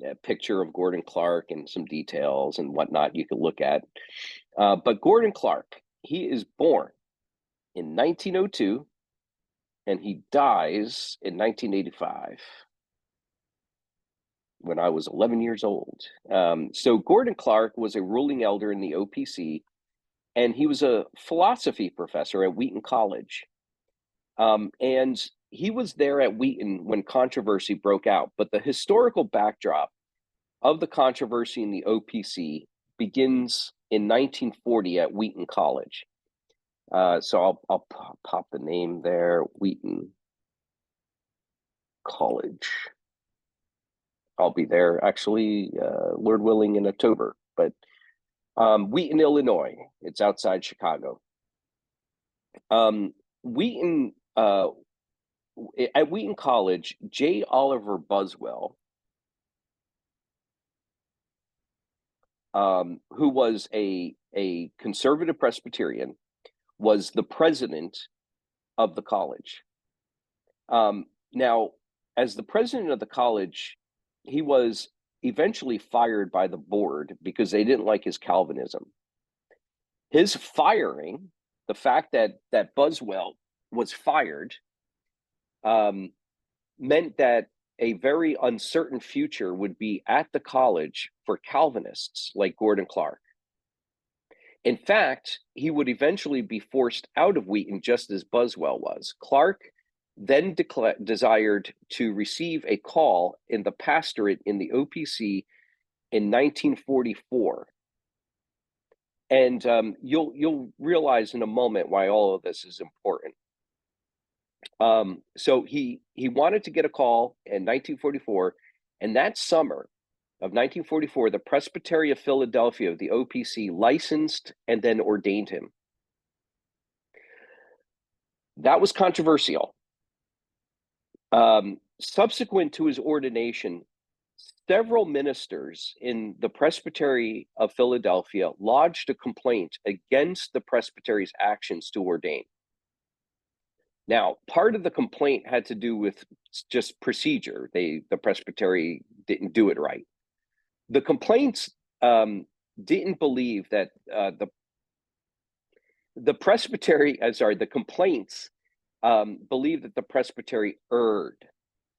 a picture of Gordon Clark and some details and whatnot you can look at. But Gordon Clark, he is born in 1902 and he dies in 1985 when I was 11 years old. So Gordon Clark was a ruling elder in the OPC, and he was a philosophy professor at Wheaton College. And he was there at Wheaton when controversy broke out. But the historical backdrop of the controversy in the OPC begins in 1940 at Wheaton College. So I'll pop the name there, Wheaton College. I'll be there actually, Lord willing, in October. But Wheaton, Illinois. It's outside Chicago. Wheaton. At Wheaton College, J. Oliver Buswell, who was a conservative Presbyterian, was the president of the college. Now, as the president of the college, he was eventually fired by the board because they didn't like his Calvinism. His firing, the fact that Buswell was fired, meant that a very uncertain future would be at the college for Calvinists like Gordon Clark. In fact, he would eventually be forced out of Wheaton just as Buswell was. Clark then desired to receive a call in the pastorate in the OPC in 1944. And you'll realize in a moment why all of this is important. So he wanted to get a call in 1944, and that summer of 1944, the Presbytery of Philadelphia, the OPC, licensed and then ordained him. That was controversial. Subsequent to his ordination, several ministers in the Presbytery of Philadelphia lodged a complaint against the presbytery's actions to ordain. Now, part of the complaint had to do with just procedure. The presbytery didn't do it right. The complaints didn't believe that the presbytery. The complaints believed that the presbytery erred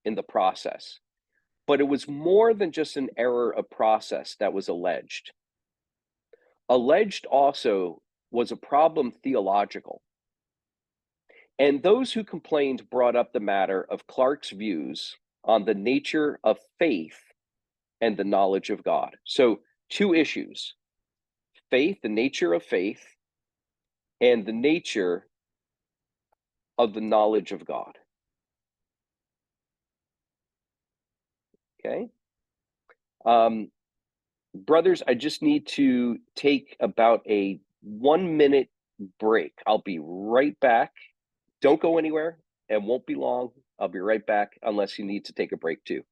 in the process, but it was more than just an error of process that was alleged. Alleged also was a problem theological. And those who complained brought up the matter of Clark's views on the nature of faith and the knowledge of God. So, two issues: faith, the nature of faith, and the nature of the knowledge of God. Okay. Brothers, I just need to take about a 1-minute break. I'll be right back. Don't go anywhere. It won't be long. I'll be right back unless you need to take a break too.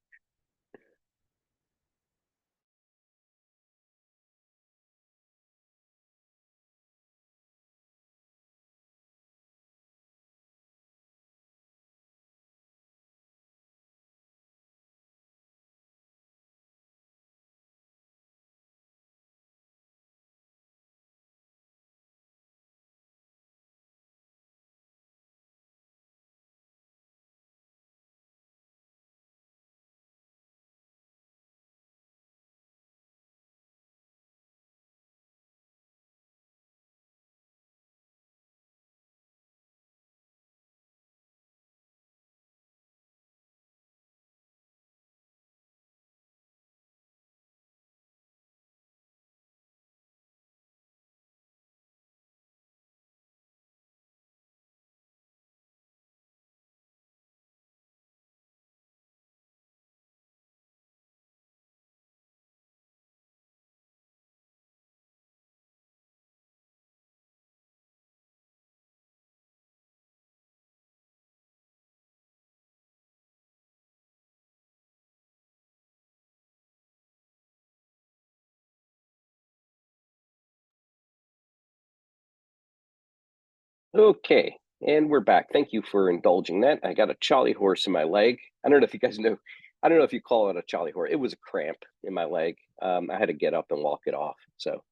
Okay, and we're back. Thank you for indulging that. I got a charley horse in my leg. I don't know if you guys know, I don't know if you call it a charley horse. It was a cramp in my leg. I had to get up and walk it off. So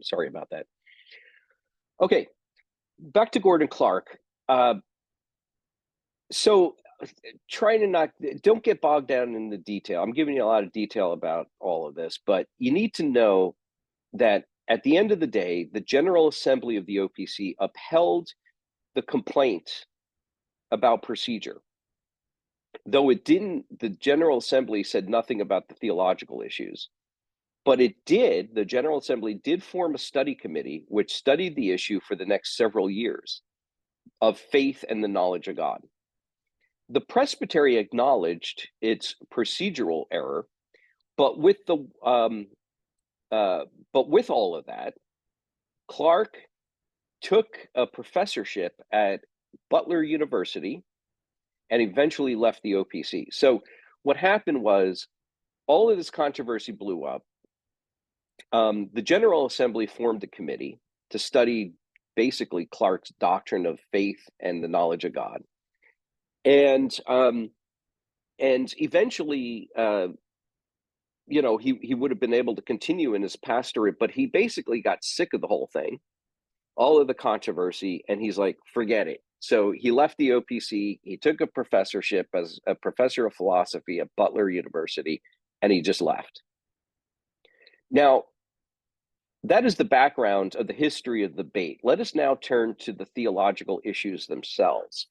sorry about that. Okay, back to Gordon Clark. So trying to don't get bogged down in the detail. I'm giving you a lot of detail about all of this, but you need to know that at the end of the day, the General Assembly of the OPC upheld the complaint about procedure. Though it didn't, the General Assembly said nothing about the theological issues. But the General Assembly did form a study committee which studied the issue for the next several years of faith and the knowledge of God. The presbytery acknowledged its procedural error, but with all of that, Clark took a professorship at Butler University and eventually left the OPC. So what happened was all of this controversy blew up. The General Assembly formed a committee to study basically Clark's doctrine of faith and the knowledge of God. And eventually, he would have been able to continue in his pastorate, but he basically got sick of the whole thing, all of the controversy, and he's like, forget it. So he left the OPC, he took a professorship as a professor of philosophy at Butler University, and he just left. Now, that is the background of the history of the debate. Let us now turn to the theological issues themselves.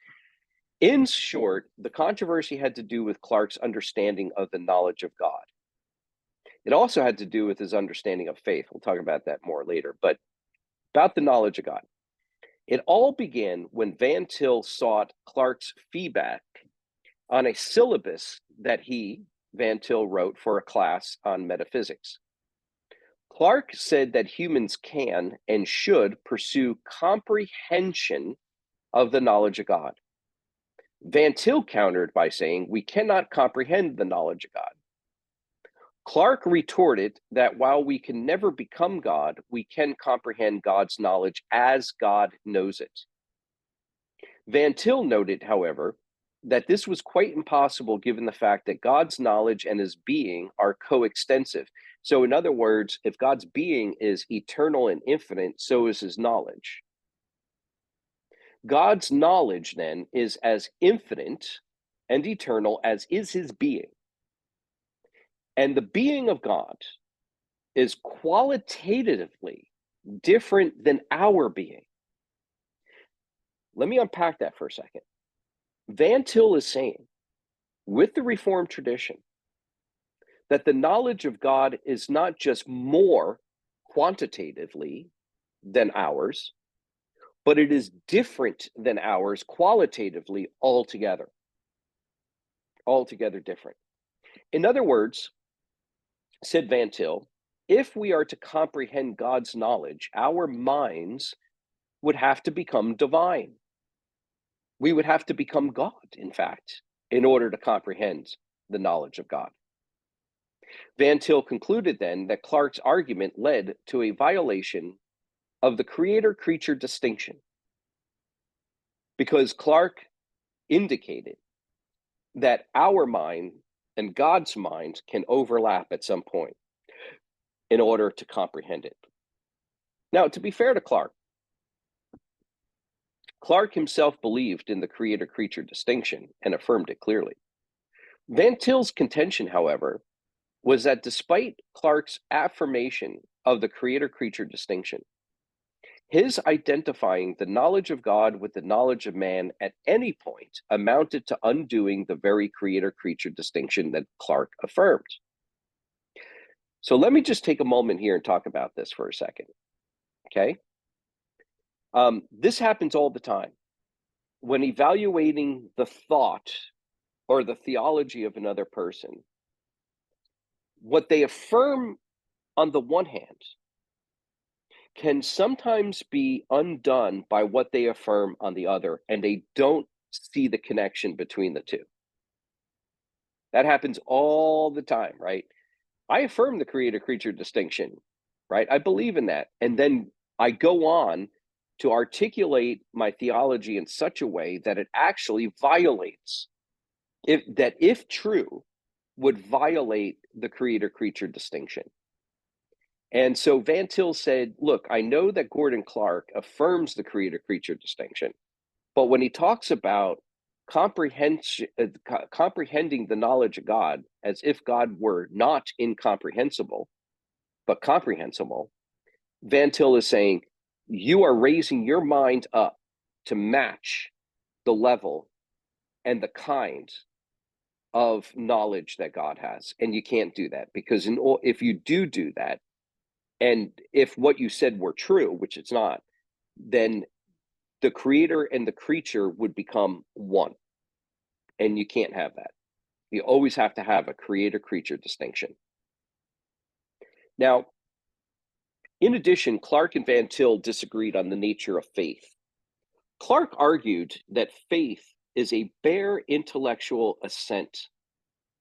In short, the controversy had to do with Clark's understanding of the knowledge of God. It also had to do with his understanding of faith. We'll talk about that more later, but about the knowledge of God. It all began when Van Til sought Clark's feedback on a syllabus that Van Til, wrote for a class on metaphysics. Clark said that humans can and should pursue comprehension of the knowledge of God. Van Til countered by saying, we cannot comprehend the knowledge of God. Clark retorted that while we can never become God, we can comprehend God's knowledge as God knows it. Van Til noted, however, that this was quite impossible given the fact that God's knowledge and his being are coextensive. So in other words, if God's being is eternal and infinite, so is his knowledge. God's knowledge then is as infinite and eternal as is his being. And the being of God is qualitatively different than our being. Let me unpack that for a second. Van Til is saying, with the Reformed tradition, that the knowledge of God is not just more quantitatively than ours, but it is different than ours qualitatively altogether. Altogether different. In other words, said Van Til, if we are to comprehend God's knowledge, our minds would have to become divine. We would have to become God, in fact, in order to comprehend the knowledge of God. Van Til concluded then that Clark's argument led to a violation of the creator-creature distinction, because Clark indicated that our mind and God's mind can overlap at some point in order to comprehend it. Now, to be fair to Clark himself believed in the creator-creature distinction and affirmed it clearly. Van Til's contention, however, was that despite Clark's affirmation of the creator-creature distinction, his identifying the knowledge of God with the knowledge of man at any point amounted to undoing the very creator-creature distinction that Clark affirmed. So let me just take a moment here and talk about this for a second, okay? This happens all the time. When evaluating the thought or the theology of another person, what they affirm on the one hand can sometimes be undone by what they affirm on the other, and they don't see the connection between the two. That happens all the time, right? I affirm the creator-creature distinction, right? I believe in that. And then I go on to articulate my theology in such a way that it actually violates, if true, would violate the creator-creature distinction. And so Van Til said, look, I know that Gordon Clark affirms the creator-creature distinction, but when he talks about comprehending the knowledge of God as if God were not incomprehensible, but comprehensible, Van Til is saying, you are raising your mind up to match the level and the kind of knowledge that God has. And you can't do that, because if you do that, and if what you said were true, which it's not, then the creator and the creature would become one. And you can't have that. You always have to have a creator-creature distinction. Now, in addition, Clark and Van Til disagreed on the nature of faith. Clark argued that faith is a bare intellectual assent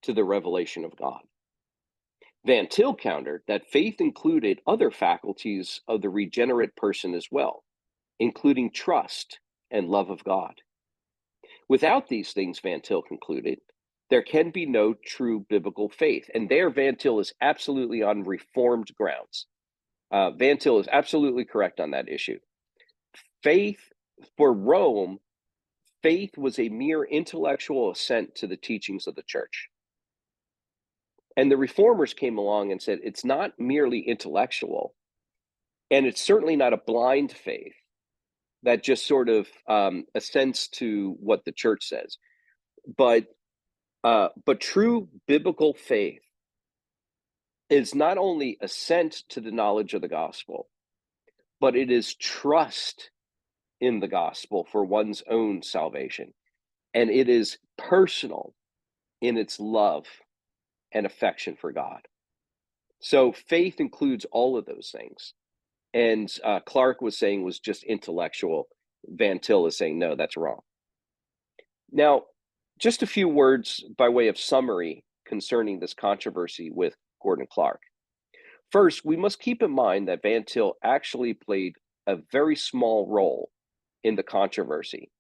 to the revelation of God. Van Til countered that faith included other faculties of the regenerate person as well, including trust and love of God. Without these things, Van Til concluded, there can be no true biblical faith. And there, Van Til is absolutely on reformed grounds. Van Til is absolutely correct on that issue. Faith, for Rome, faith was a mere intellectual assent to the teachings of the church. And the reformers came along and said, it's not merely intellectual, and it's certainly not a blind faith that just sort of assents to what the church says. But true biblical faith is not only assent to the knowledge of the gospel, but it is trust in the gospel for one's own salvation. And it is personal in its love and affection for God. So faith includes all of those things. And Clark was saying was just intellectual. Van Til is saying, no, that's wrong. Now, just a few words by way of summary concerning this controversy with Gordon Clark. First, we must keep in mind that Van Til actually played a very small role in the controversy.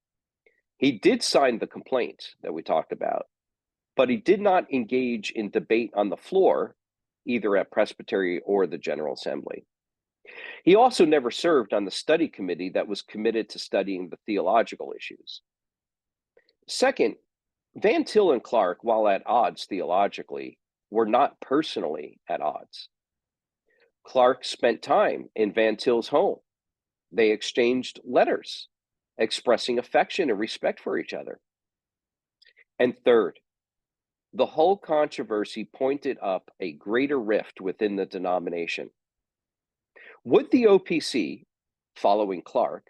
He did sign the complaint that we talked about, but he did not engage in debate on the floor, either at Presbytery or the General Assembly. He also never served on the study committee that was committed to studying the theological issues. Second, Van Til and Clark, while at odds theologically, were not personally at odds. Clark spent time in Van Til's home. They exchanged letters, expressing affection and respect for each other. And third, the whole controversy pointed up a greater rift within the denomination. Would the OPC, following Clark,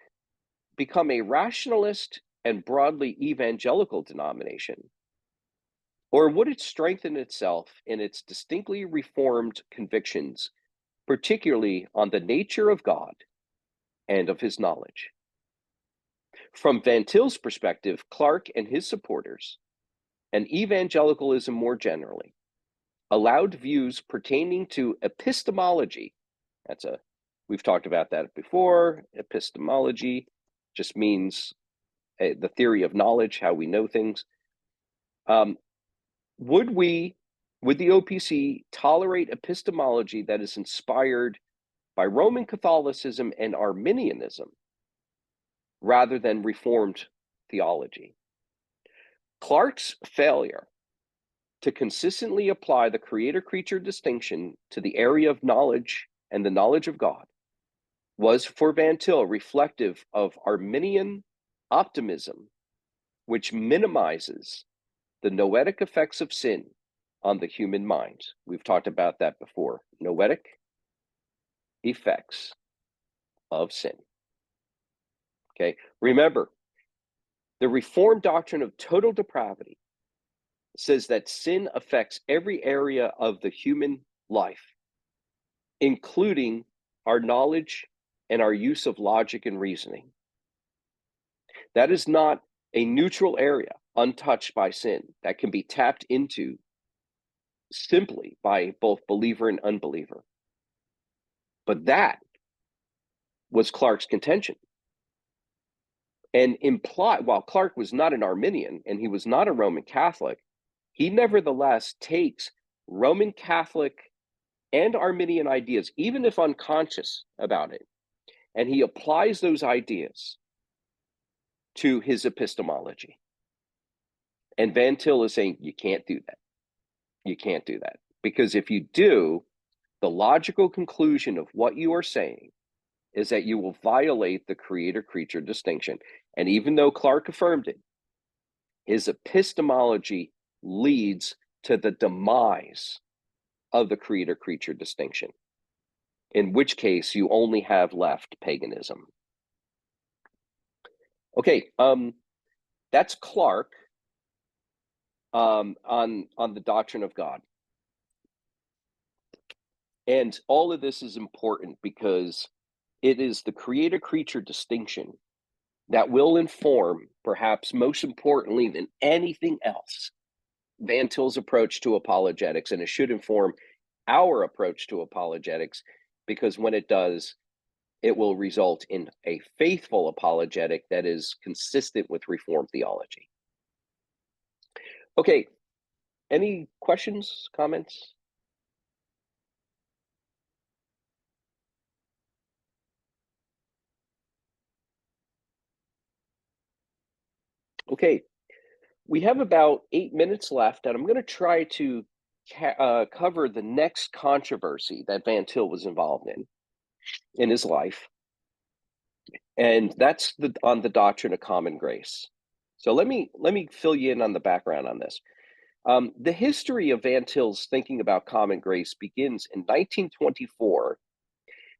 become a rationalist and broadly evangelical denomination? Or would it strengthen itself in its distinctly reformed convictions, particularly on the nature of God and of his knowledge? From Van Til's perspective, Clark and his supporters, and evangelicalism more generally, allowed views pertaining to epistemology. We've talked about that before. Epistemology just means the theory of knowledge, how we know things. Would the OPC tolerate epistemology that is inspired by Roman Catholicism and Arminianism rather than Reformed theology? Clark's failure to consistently apply the creator-creature distinction to the area of knowledge and the knowledge of God was for Van Til reflective of Arminian optimism, which minimizes the noetic effects of sin on the human mind. We've talked about that before. Noetic effects of sin. Okay, remember, the Reformed doctrine of total depravity says that sin affects every area of the human life, including our knowledge and our use of logic and reasoning. That is not a neutral area untouched by sin that can be tapped into simply by both believer and unbeliever. But that was Clark's contention. and while Clarke was not an Arminian and he was not a Roman Catholic, he nevertheless takes Roman Catholic and Arminian ideas, even if unconscious about it, and he applies those ideas to his epistemology. And Van Til is saying, you can't do that. You can't do that. Because if you do, the logical conclusion of what you are saying is that you will violate the creator-creature distinction. And even though Clarke affirmed it, his epistemology leads to the demise of the creator-creature distinction, in which case you only have left paganism. Okay, that's Clarke on the doctrine of God. And all of this is important because it is the creator-creature distinction that will inform, perhaps most importantly than anything else, Van Til's approach to apologetics, and it should inform our approach to apologetics, because when it does, it will result in a faithful apologetic that is consistent with Reformed theology. Okay, any questions, comments? Okay, we have about 8 minutes left, and I'm going to try to cover the next controversy that Van Til was involved in his life, and that's on the doctrine of common grace. So let me fill you in on the background on this. The history of Van Til's thinking about common grace begins in 1924,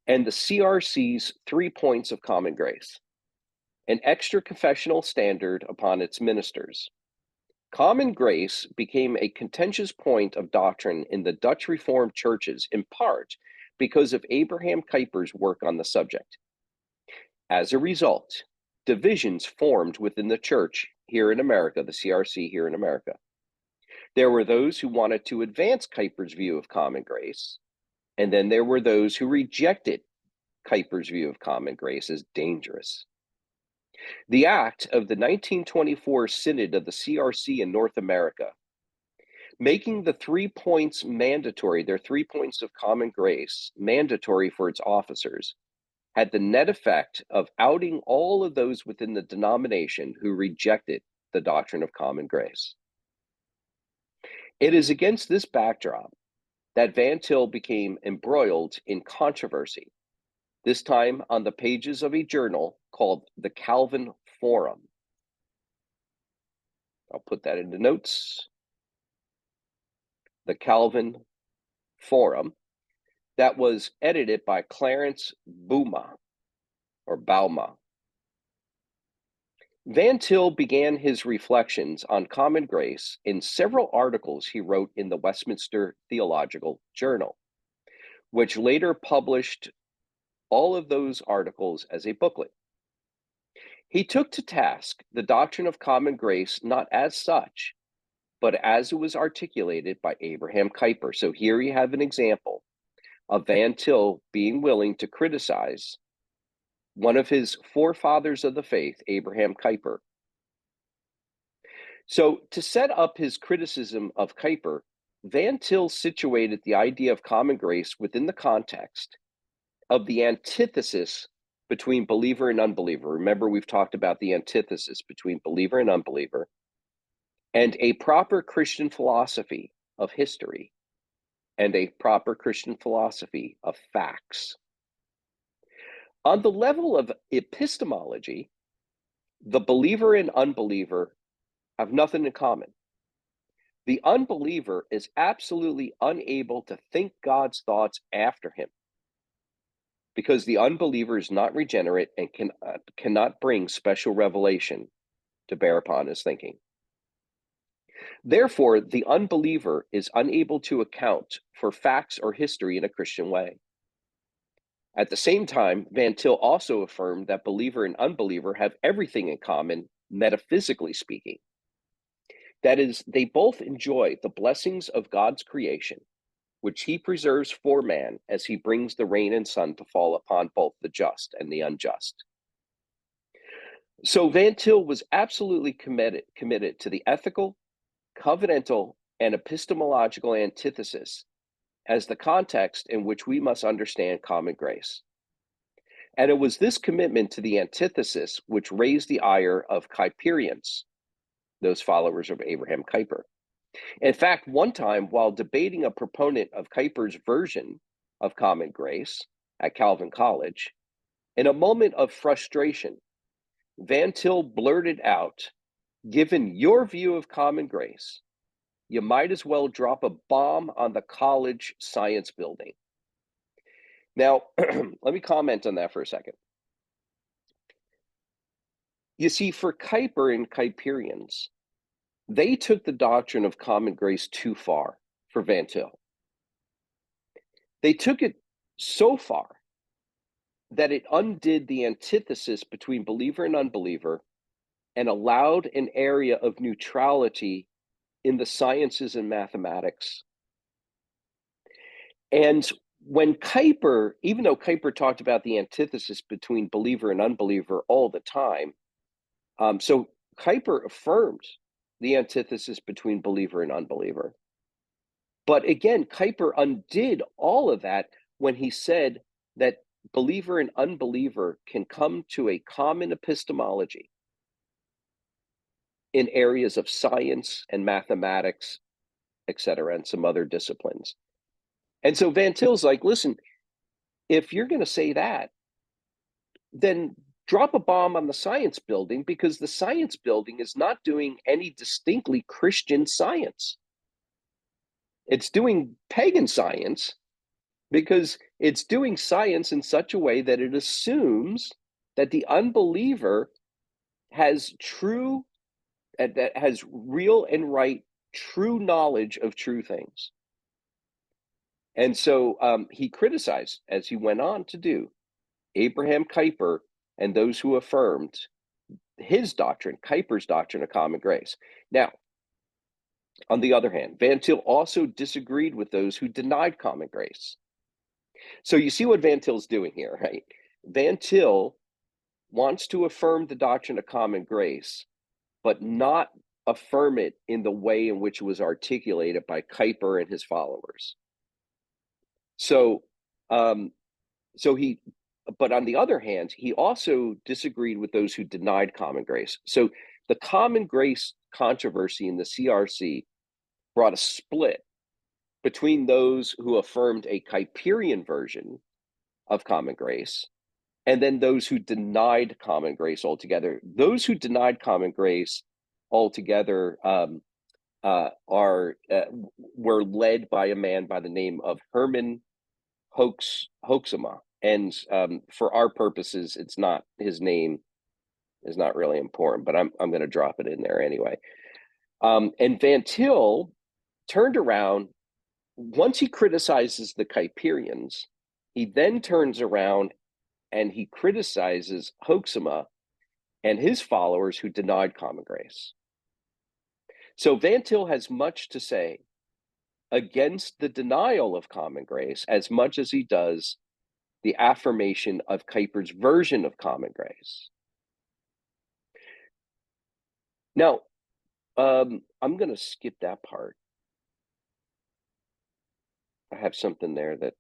and the CRC's 3 points of common grace, an extra confessional standard upon its ministers. Common grace became a contentious point of doctrine in the Dutch Reformed churches, in part because of Abraham Kuyper's work on the subject. As a result, divisions formed within the church here in America, the CRC here in America. There were those who wanted to advance Kuyper's view of common grace, and then there were those who rejected Kuyper's view of common grace as dangerous. The act of the 1924 Synod of the CRC in North America, making the 3 points mandatory, their 3 points of common grace mandatory for its officers, had the net effect of outing all of those within the denomination who rejected the doctrine of common grace. It is against this backdrop that Van Til became embroiled in controversy, this time on the pages of a journal called the Calvin Forum. I'll put that in the notes. The Calvin Forum, that was edited by Clarence Bauma. Van Til began his reflections on common grace in several articles he wrote in the Westminster Theological Journal, which later published all of those articles as a booklet. He took to task the doctrine of common grace not as such, but as it was articulated by Abraham Kuyper. So here you have an example of Van Til being willing to criticize one of his forefathers of the faith, Abraham Kuyper. So to set up his criticism of Kuyper, Van Til situated the idea of common grace within the context of the antithesis between believer and unbeliever. Remember, we've talked about the antithesis between believer and unbeliever, and a proper Christian philosophy of history and a proper Christian philosophy of facts. On the level of epistemology, the believer and unbeliever have nothing in common. The unbeliever is absolutely unable to think God's thoughts after him, because the unbeliever is not regenerate and cannot bring special revelation to bear upon his thinking. Therefore, the unbeliever is unable to account for facts or history in a Christian way. At the same time, Van Til also affirmed that believer and unbeliever have everything in common, metaphysically speaking. That is, they both enjoy the blessings of God's creation, which he preserves for man as he brings the rain and sun to fall upon both the just and the unjust. So Van Til was absolutely committed to the ethical, covenantal, and epistemological antithesis as the context in which we must understand common grace. And it was this commitment to the antithesis which raised the ire of Kuyperians, those followers of Abraham Kuyper. In fact, one time, while debating a proponent of Kuyper's version of common grace at Calvin College, in a moment of frustration, Van Til blurted out, "Given your view of common grace, you might as well drop a bomb on the college science building." Now, let me comment on that for a second. You see, for Kuyper and Kuyperians, they took the doctrine of common grace too far for Van Til. They took it so far that it undid the antithesis between believer and unbeliever and allowed an area of neutrality in the sciences and mathematics. And when Kuyper, even though Kuyper talked about the antithesis between believer and unbeliever all the time, so Kuyper affirmed the antithesis between believer and unbeliever. But again, Kuyper undid all of that when he said that believer and unbeliever can come to a common epistemology in areas of science and mathematics, etc., and some other disciplines. And so Van Til's like, listen, if you're going to say that, then drop a bomb on the science building, because the science building is not doing any distinctly Christian science. It's doing pagan science because it's doing science in such a way that it assumes that the unbeliever has true, that has real and right true knowledge of true things. And so he criticized, as he went on to do, Abraham Kuyper and those who affirmed his doctrine, Kuyper's doctrine of common grace. Now, on the other hand, Van Til also disagreed with those who denied common grace. So you see what Van Til's doing here, right? Van Til wants to affirm the doctrine of common grace, but not affirm it in the way in which it was articulated by Kuyper and his followers. So, but on the other hand, he also disagreed with those who denied common grace. So the common grace controversy in the CRC brought a split between those who affirmed a Kuyperian version of common grace and then those who denied common grace altogether. Those who denied common grace altogether were led by a man by the name of Herman Hoeksema. And for our purposes, it's not, his name is not really important, but I'm going to drop it in there anyway. And Van Til turned around. Once he criticizes the Kuyperians, he then turns around and he criticizes Hoeksema and his followers who denied common grace. So Van Til has much to say against the denial of common grace as much as he does the affirmation of Kuyper's version of common grace. Now, I'm going to skip that part. I have something there that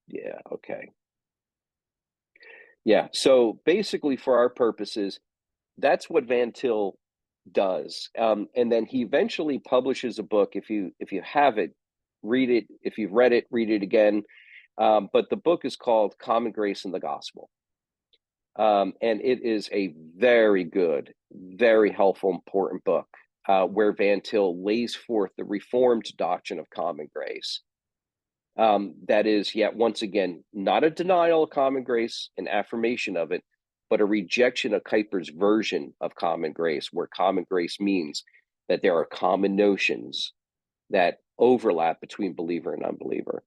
yeah, okay. Yeah, so basically for our purposes, that's what Van Til does. And then he eventually publishes a book. If you have it, read it. If you've read it, read it again. But the book is called Common Grace in the Gospel. And it is a very good, very helpful, important book where Van Til lays forth the Reformed doctrine of common grace. That is, yet once again, not a denial of common grace, an affirmation of it, but a rejection of Kuyper's version of common grace, where common grace means that there are common notions that overlap between believer and unbeliever.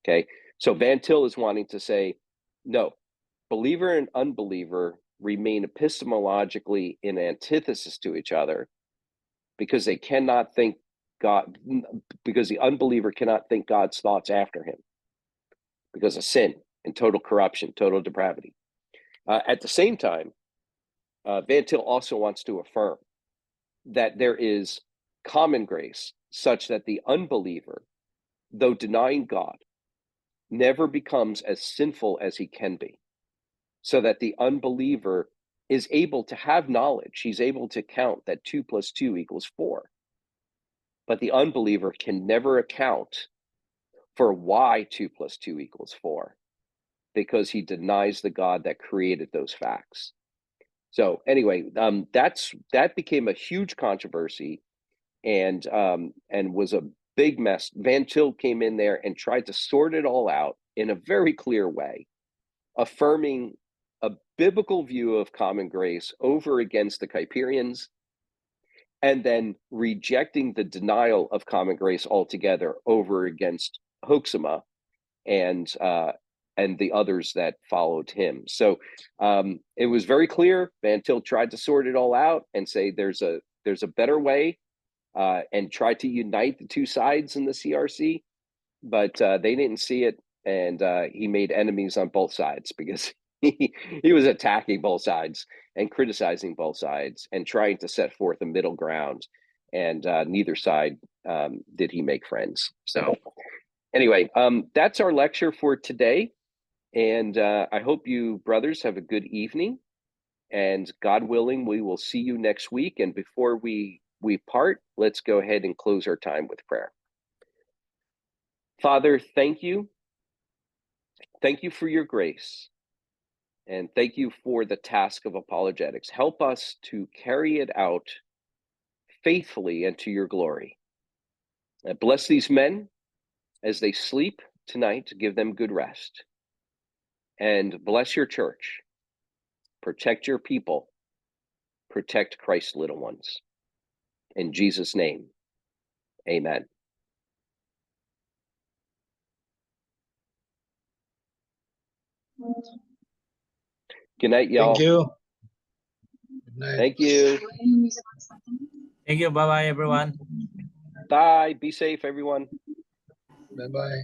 Okay, so Van Til is wanting to say, no, believer and unbeliever remain epistemologically in antithesis to each other because they cannot think God, because the unbeliever cannot think God's thoughts after him because of sin and total corruption, total depravity. At the same time, Van Til also wants to affirm that there is common grace such that the unbeliever, though denying God, never becomes as sinful as he can be, so that the unbeliever is able to have knowledge. He's able to count that 2 + 2 = 4. But the unbeliever can never account for why 2 + 2 = 4, because he denies the God that created those facts. So anyway, that became a huge controversy, and was a big mess. Van Til came in there and tried to sort it all out in a very clear way, affirming a biblical view of common grace over against the Kuyperians, and then rejecting the denial of common grace altogether over against Hoeksema and the others that followed him. So it was very clear. Van Til tried to sort it all out and say there's a better way, and try to unite the two sides in the CRC, but they didn't see it, and he made enemies on both sides because he was attacking both sides and criticizing both sides and trying to set forth a middle ground, and neither side did he make friends. So anyway, that's our lecture for today, and I hope you brothers have a good evening, and God willing, we will see you next week. And before we part, let's go ahead and close our time with prayer. Father, thank you. Thank you for your grace. And thank you for the task of apologetics. Help us to carry it out faithfully and to your glory. And bless these men as they sleep tonight. Give them good rest. And bless your church. Protect your people. Protect Christ's little ones. In Jesus' name, amen. Good night, y'all. Thank you. Good night. Thank you. Thank you. Bye-bye, everyone. Bye. Be safe, everyone. Bye-bye.